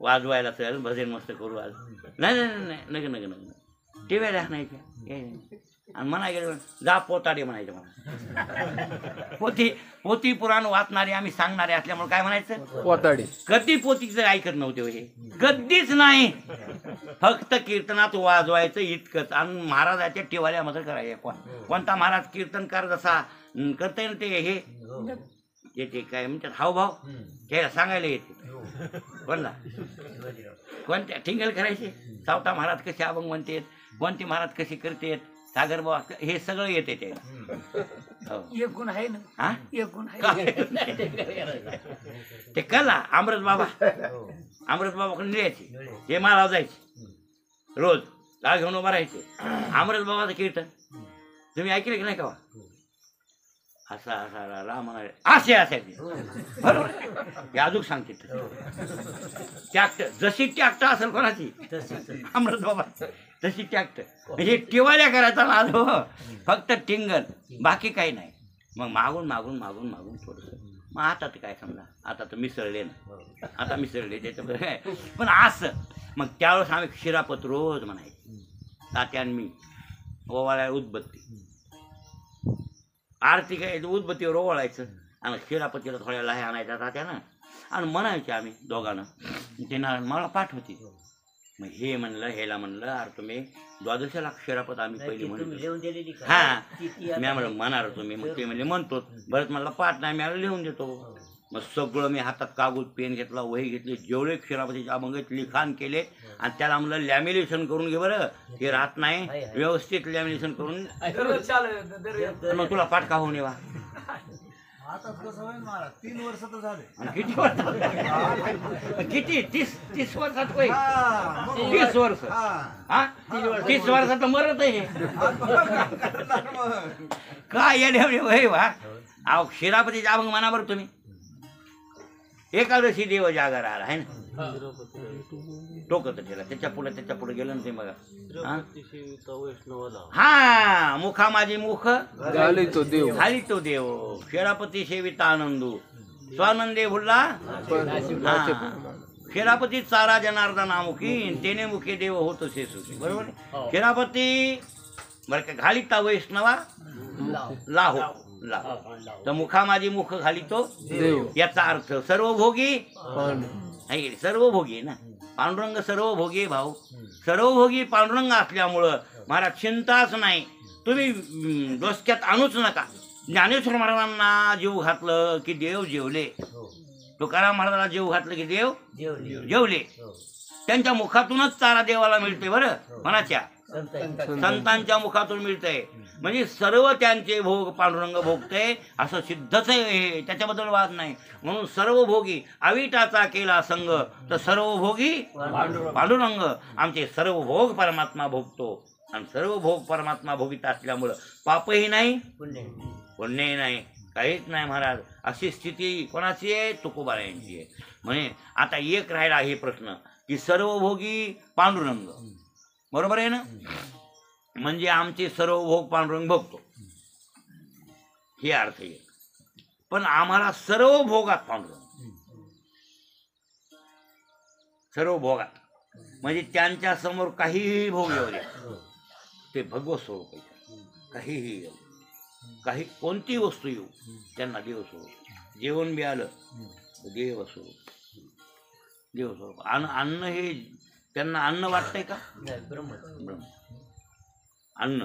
वाजवायला चल, भजन मस्त करू आज. नाही नाही नाही नग नग नग टेव्याला आणायच्या यायचं. आणि म्हणाय गेलं जा पोताडे म्हणायचं. मला पोती पुराण वाचणारे आम्ही सांगणारे असल्यामुळे काय म्हणायचं पोताडे. कधी पोतीचं ऐकत नव्हते हे, कधीच नाही. फक्त कीर्तनात वाजवायचं इतकंच. आणि महाराजाच्या टिवाल्यामध्ये करायचं. कोणता महाराज कीर्तनकार जसा करता येईल ते हे येते काय म्हणतात हावभाव त्याला सांगायला येते. कोणला कोणत्या ठिंगल करायचे, सावता महाराज कसे अभंग म्हणतात, कोणते महाराज कसे करतात, सागर बाबा हे सगळं येते ते. एक गुण आहे ना, हा एक गुण आहे. ते कला अमृत बाबाकडे न्यायचे, हे मला जायचे रोज गाळ घेऊन उभा राहायचे. अमृत बाबाचं कीर्तन तुम्ही ऐकले की नाही का? असा असा राम म्हणाले असे असायचे बरोबर. हे अजून सांगते टॅक्ट जशी टॅक्ट असेल कोणाची अमृत बाबा तशी टॅक्ट म्हणजे टिवाल्या करायचा ना आज. हो फक्त टिंगल बाकी काही नाही. मग मागून मागून मागून मागून थोडंसं. मग आता तर काय समजा आता तर मिसळले ना, आता मिसळले त्याच्यामध्ये काय. पण असं मग त्यावेळेस आम्ही शिरापत रोज म्हणायचे. तात्यान मी ओवाळ्या उदबत्ती आरती काय उदबत्तीवर ओवाळायचं आणि शिरापतीला थोड्या लह्या आणायच्या तात्यानं आणि म्हणायचे आम्ही दोघांना. ते ना मला पाठवते. मग हे म्हणलं ह्याला म्हणलं अरे तुम्ही द्वादशाला शिरापत आम्ही पहिली म्हणतो. हा मी म्हणलं म्हणार तुम्ही. मग ते म्हणजे म्हणतो बरंच मला पाठ नाही मी लिहून देतो. मग सगळं मी हातात कागद पेन घेतला, वही घेतली, जेवढे क्षीरापतीचे अभंग लिखाण केले आणि त्याला म्हणलं लॅमिनेशन करून घे बरं, हे राहत नाही व्यवस्थित लॅमिनेशन करून. मग तुला पाठ का होऊन येवा. आता कसं होईल महाराज 3 वर्ष तर झाले. किती वर्ष किती 30 वर्षात होय. 30 वर्ष हा 30 वर्षात मरत आहे काय येणे वा. अहो शिरापतीचे अभंग म्हणा बरं तुम्ही. एकादशी देव जागा राहिला आहे ना, टोकत ठेला त्याच्या पुढे गेलं ना ते बघा. हा मुखा माझी मुख झाली तो देव, झाली तो देव, शेरापती सेविता आनंदू स्वानंदे भुलला. हा शेरापती चारा जनार्दना मुखी तेने मुखे देव होतो से सुखी. बरोबर. शेरापती बरं का घालिता वैष्णवा लाहो लाहो. तर मुखा माझी मुख घाली तो देव. याचा अर्थ सर्वभोगी पांडुरंग. सर्वभोगी ना पांडुरंग सर्वभोगी भाऊ. सर्वभोगी पांडुरंग असल्यामुळं महाराज चिंताच नाही. तुम्ही डोसक्यात आणूच नका. ज्ञानेश्वर महाराजांना जीव घातलं की देव जेवले. तुकाराम महाराजांना जीव घातलं की देव जेवले. त्यांच्या मुखातूनच चारा देवाला मिळते बरं. मनाच्या संतांच्या मुखातून मिळतंय. म्हणजे सर्व त्यांचे भोग पांडुरंग भोगते असं सिद्धच आहे, त्याच्याबद्दल वाद नाही. म्हणून सर्वभोगी अविटाचा केला संग तर सर्वभोगी पांडुरंग. आमचे सर्व भोग परमात्मा भोगतो आणि सर्व भोग परमात्मा भोगित असल्यामुळं पापही नाही पुण्यही नाही काहीच नाही महाराज. अशी स्थिती कोणाची आहे? तुकोबारायांची आहे. म्हणजे आता एक राहिला हे प्रश्न की सर्वभोगी पांडुरंग बरोबर आहे ना. म्हणजे आमचे सर्व भोग पांडुरंग भोगतो हे अर्थ आहे. पण आम्हाला सर्व भोगात पांडुरंग, सर्व भोगात म्हणजे त्यांच्या समोर काहीही भोग येऊ दे ते भगवत स्वरूप आहे. काहीही येऊ काही कोणती वस्तू येऊ त्यांना देव स्वरूप. जेवण बी आलं देव स्वरूप. देव स्वरूप. अन्न हे त्यांना अन्न वाटतंय का? ब्रह्म अन्न.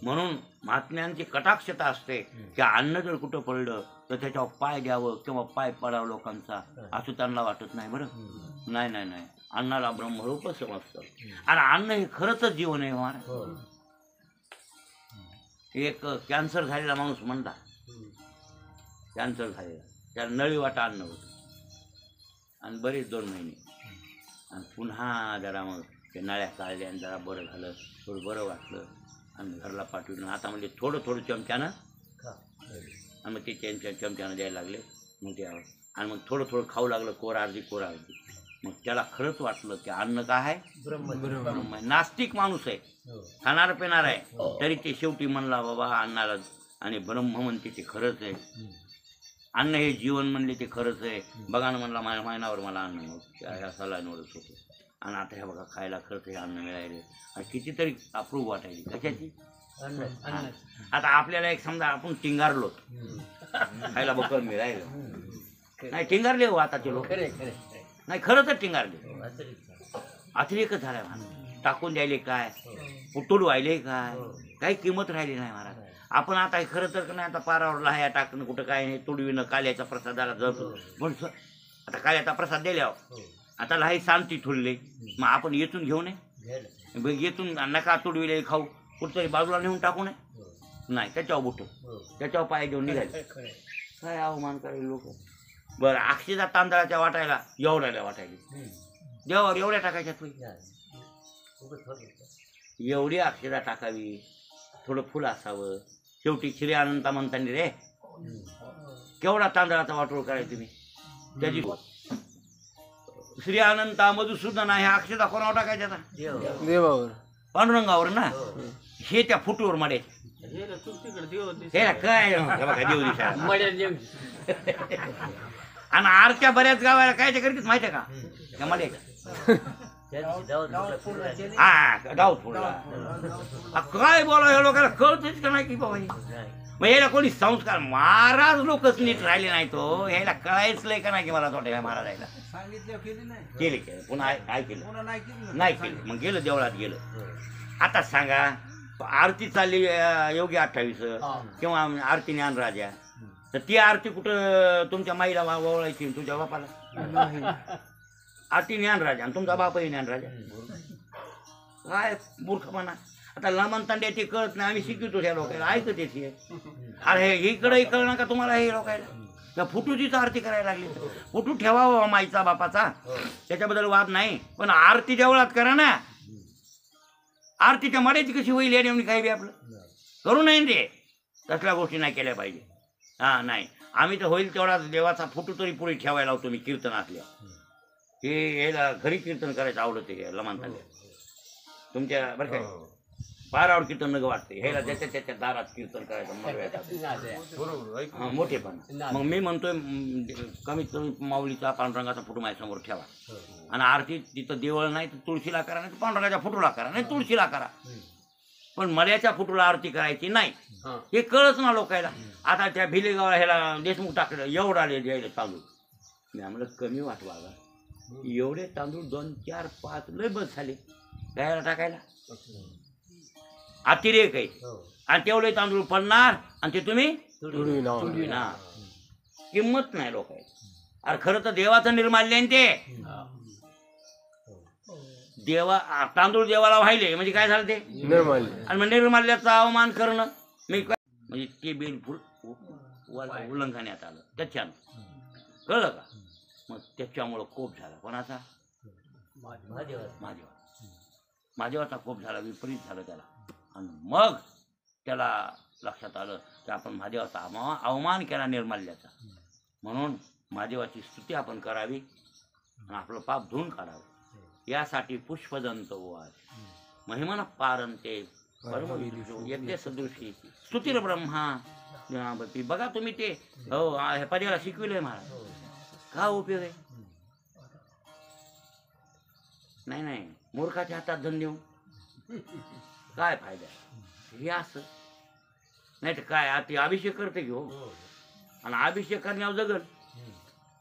म्हणून महात्म्यांची कटाक्षता असते की अन्न जर कुठं पडलं तर त्याच्यावर पाय द्यावं किंवा पाय पडावं लोकांचा असं त्यांना वाटत नाही बरं. नाही नाही नाही अन्नाला ब्रह्मरूप समजतं. आणि अन्न हे खरंच जीवन आहे महाराज. एक कॅन्सर झालेला माणूस म्हणता कॅन्सर झालेला त्याला नळी वाटा अन्न होतं आणि बरेच 2 महिने आणि पुन्हा जरा मग ते नळ्या काढल्या आणि जरा बरं झालं, थोडं बरं वाटलं आणि घरला पाठवलं. आता म्हणजे थोडं थोडं चमच्यानं आणि मग ते चमच्यानं द्यायला लागले. मग ते आणि मग थोडं थोडं खाऊ लागलं कोर अर्धी मग त्याला खरंच वाटलं की अन्न काय आहे, ब्रह्म ब्रह्म आहे. नास्तिक माणूस आहे, हो. खाणार पिणार आहे, तरी ते शेवटी म्हणला बाबा अन्नाला, आणि ब्रह्म म्हणते ते खरंच आहे. अन्न हे जीवन म्हणले ते खरंच आहे. बघा ना म्हणला माझ्या महिनावर मला अन्न नव्हतं, ह्या सलाईनवरच होतं, आणि आता ह्या बघा खायला खरंच हे अन्न मिळाले, आणि कितीतरी अप्रूप वाटायली कशाची. अन्न अन्न आता आपल्याला एक समजा आपण टिंगारलो, खायला बकर मिळायला नाही, टिंगारले हो आताचे लोक, खरे खरे नाही खरंच टिंगारले. हो. अतिरेकच झालाय महाराज, टाकून द्यायले काय, पुटूड व्हायले काय, काही किंमत राहिली नाही महाराज. आपण आता हे खरं तर नाही, आता पारावर लाह्या टाकणं कुठं काय नाही, तुडवीनं काल्याच्या प्रसादाला जातो, पण आता काल्याचा प्रसाद दिल्यावर आता लाही शांती ठुलले, मग आपण येथून घेऊ नये, येथून नका तुडविले खाऊ, कुठतरी बाजूला नेऊन टाकू नये, नाही त्याच्यावर बुटो, त्याच्यावर पाय देऊन निघाले. काय अवमान करायला लोक. बरं अक्षदा तांदळाच्या वाटायला एवढ्याला वाटायली, देवावर एवढ्या टाकायच्या तू, एवढी अक्षदा टाकावी, थोडं फुल असावं. शेवटी श्री अनंता म्हणताना रे केवढा तांदळाचा वाटोळ करायचं तुम्ही, त्याची श्री अनंता मधुसूदन ह्या अक्षदा कोणावर टाकायच्या आता, देवावर. पांडुरंगावर ना, हे त्या फुटूवर माडायचे. हे काय हे बघा देव दिसा. आणि आरच्या बऱ्याच गावाला काय ते करतात माहिती आहे का, त्या मड्याच्या हा डाऊट फोडला. काय बोला ह्या लोकांना कळतच का नाही की बाबा, मग याला कोणी संस्कार, महाराज लोकच नीट राहिले नाही, तो यायला कळायच लय का नाही की मला वाटतं महाराजायला केले केलं, पुन्हा काय केलं नाही केलं, मग गेलं देवळात गेलं. आता सांगा आरती चालली योगी 28 किंवा आरती ज्ञान राजा, तर ती आरती कुठं तुमच्या माईला वळायची, तुझ्या बापाला आरती ज्ञान राजा, आणि तुमचा बापही ज्ञान राजा. काय मूर्खपणा. आता लमन तांड्या ते कळत नाही, आम्ही शिकवतो ह्या लोकांना, ऐकत येते. अरे इकडंही कळणार का तुम्हाला हे लोकांना, त्या फुटूचीच आरती करायला लागली. फुटू ठेवावा माईचा बापाचा, त्याच्याबद्दल वाद नाही, पण आरती देवळात करा ना. आरतीच्या मड्याची कशी होईल याने काही बी आपलं करू नये रे, तसल्या गोष्टी नाही केल्या पाहिजे. हा नाही, आम्ही तर होईल तेवढा देवाचा फोटो तरी पुढे ठेवायला लावतो मी कीर्तन असल्या. हे याला घरी कीर्तन करायचं आवडते लमानताना तुमच्या, बरं काय पारावर कीर्तन नग वाटते, ह्याला ज्याच्या त्याच्या दारात कीर्तन करायचं मग मोठेपण. मग मी म्हणतोय कमीत कमी माऊलीचा पांडुरंगाचा फोटो माझ्यासमोर ठेवा, आणि आरती तिथं देवळ नाही तर तुळशीला करा, नाही पांडुरंगाच्या फोटोला करा, नाही तुळशीला करा, पण मड्याच्या फोटोला आरती करायची नाही. हे कळच ना लोकायला. आता त्या भिलेगावला ह्याला देशमुख टाकलं, एवढा द्यायला तांदूळ, मी आम्हाला कमी वाटवा, एवढे तांदूळ 2, 4, 5 लय बस झाले गायला टाकायला, अतिरेक आहे. आणि तेवढे तांदूळ पडणार, आणि ते तुम्ही तुडविणार, किंमत नाही लोकांची. अरे खरं तर देवाचं निर्माल्य आहे ते, देवा तांदूळ देवाला वाहिले म्हणजे काय झालं ते निर्माल्य, आणि मग निर्माल्याचा अवमान करणं मी म्हणजे ते बिलकुल उल्लंघनात आलं. त्याच्यानं कळलं का, मग त्याच्यामुळं कोप झाला. कोणाचा, महादेवाचा कोप झाला, विपरीत झालं त्याला. आणि मग त्याला लक्षात आलं की आपण महादेवाचा अवमान केला निर्माल्याचा, म्हणून महादेवाची स्तुती आपण करावी आणि आपलं पाप धुवून काढावं. यासाठी पुष्पदंत वाद महिमन पारंते यज्ञ सदृशी स्तुतीर ब्रह्मा. बघा तुम्ही ते हो हे पर्याला शिकविलंय महाराज, का उपयोग आहे. नाही नाही, मूर्खाच्या हातात धन देऊ काय फायदा, हे असं नाही तर काय. आता अभिषेक करते घेऊ, आणि अभिषेक करण्यावर जगल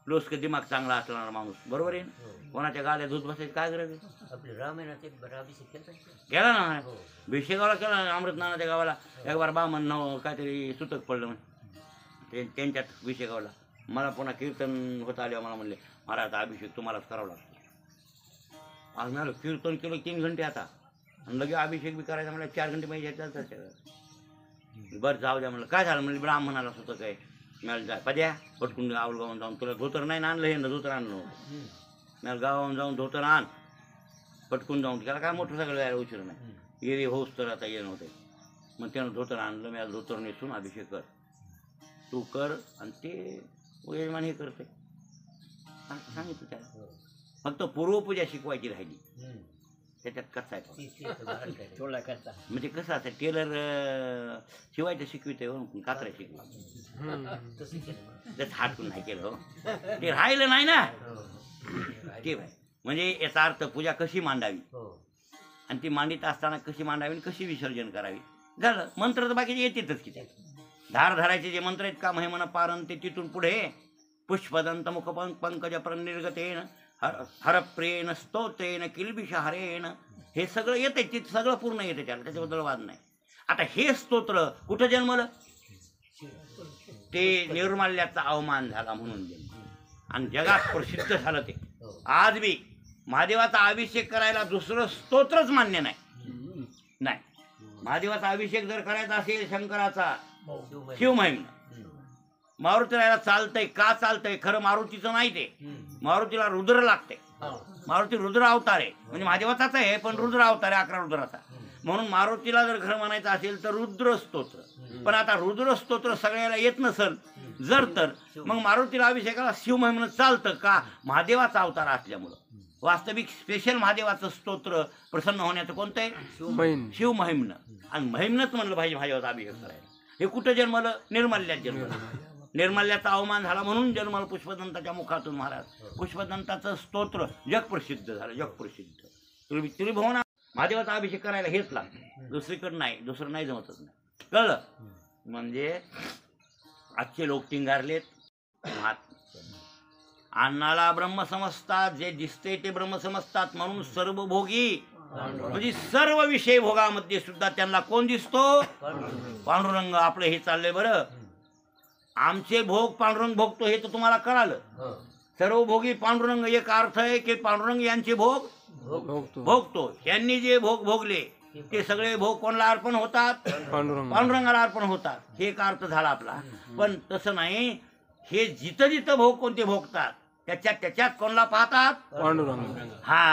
लोक दिमाग चांगला असणारा माणूस, बरोबर आहे ना. कोणाच्या गाड्या दूध बसायची काय गरज आहे. आपल्या रामायणात एक अभिषेक केला ना, भिषेगावला केला ना, अमृतनानाच्या गावाला एक बार बामन काहीतरी सुतक पडलं म्हणे त्यांच्यात भिषेगावला. मला पुन्हा कीर्तन होत आले, मला म्हणले महाराज अभिषेक तुम्हालाच करावा लागतो. आज मला कीर्तन केलं 3 घंटे आता, आणि लगे अभिषेक बी करायचा मला 4 घंटे पाहिजे त्याच्या. बरं जाऊ द्या म्हणलं. काय झालं म्हणजे ब्राह्मणाला सुतक आहे, मला जाय पद्या पटकून गावाला गावून जाऊन, तुला धोतर नाही आणलं, हे ना धोतर आणलं नव्हतं, मला गावाहून जाऊन धोतर आण पटकून जाऊन. त्याला काय मोठं सगळं यायला उशीर नाही, येरे होस तर आता येणं होते. मग त्यानं धोतर आणलं, मी धोतर नेसून अभिषेक कर तू कर, आणि ते यजमान हे करते सांगितलं त्याला. फक्त पूर्वपूजा शिकवायची राहिली. त्याच्यात कसा आहे थोडा करता म्हणजे कसं असं टेलर शिवायचं शिकवितंय हो, कात्रा शिकवा तसं केलं त्याच हाटून नाही केलं हो. ते राहिलं नाही ना ते बाय. म्हणजे याचा अर्थ पूजा कशी मांडावी हो आणि ती मांडित असताना कशी मांडावी आणि कशी विसर्जन करावी झालं. मंत्र तर बाकीचे येतेच की त्या धार धरायचे जे मंत्र आहेत का महिमन पारण ते तिथून पुढे पुष्पदंत मुख पंकज निर्गतेन हरप्रेन स्तोत्रेन किलबिष हरेन हे सगळं येते ते सगळं पूर्ण येते त्याला त्याच्याबद्दल वाद नाही. आता हे स्तोत्र कुठं जन्मलं ते निर्माल्याचा अवमान झाला म्हणून जन्म आणि जगात प्रसिद्ध झालं ते. आज बी महादेवाचा अभिषेक करायला दुसरं स्तोत्रच मान्य नाही. नाही महादेवाचा अभिषेक जर करायचा असेल शंकराचा शिवमहिम्न मारुतीला चालतंय का चालतंय खरं मारुतीचं नाही ते. मारुतीला रुद्र लागते. मारुती रुद्र अवतार आहे म्हणजे महादेवाचाच आहे पण रुद्र अवतार आहे 11 रुद्राचा. म्हणून मारुतीला जर खरं म्हणायचं असेल तर रुद्र स्तोत्र. पण आता रुद्र स्तोत्र सगळ्याला येत नसल जर तर मग मारुतीला अभिषेकाला शिवमहिम्न चालतं का महादेवाचा अवतार असल्यामुळं. वास्तविक स्पेशल महादेवाचं स्तोत्र प्रसन्न होण्याचं कोणतं आहे शिवमहिम्न. आणि महिम्नच म्हणलं पाहिजे महादेवाचा अभिषेक करायला. हे कुठं जन्मलं निर्माल्यात जन्मलं. निर्माल्याचा अवमान झाला म्हणून जन्मलं पुष्पदंताच्या मुखातून महाराज. पुष्पदंताचं स्तोत्र जगप्रसिद्ध झालं जगप्रसिद्ध. त्रिभुवन महादेवाचा अभिषेक करायला हेच लागतं दुसरीकडं नाही दुसरं नाही जमतच नाही. कळलं म्हणजे आजचे लोक टिंगारलेत. अन्नाला ब्रह्म समजतात जे दिसते ते ब्रह्म समजतात म्हणून सर्व भोगी म्हणजे सर्व विषय भोगामध्ये सुद्धा त्यांना कोण दिसतो पांडुरंग. आपलं हे चाललंय बरं आमचे भोग पांडुरंग भोगतो हे तर तुम्हाला कळालं. सर्व भोगी पांडुरंग एक अर्थ आहे की पांडुरंग यांचे भोग भोगतो. यांनी जे भोग भोगले ते सगळे भोग कोणाला अर्पण होतात पांडुरंगाला अर्पण होतात. हे एक अर्थ झाला आपला. पण तसं नाही हे जिथं जिथं भोग कोणते भोगतात त्याच्यात कोणाला पाहतात पांडुरंग. हा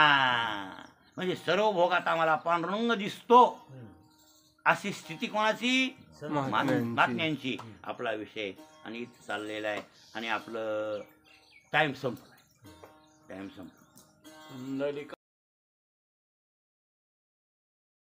म्हणजे सर्व भोगात आम्हाला पांडुरंग दिसतो अशी स्थिती कोणाची महात्म्यांची. आपला विषय आणि इथं चाललेला आहे आणि आपलं टाइम संपला.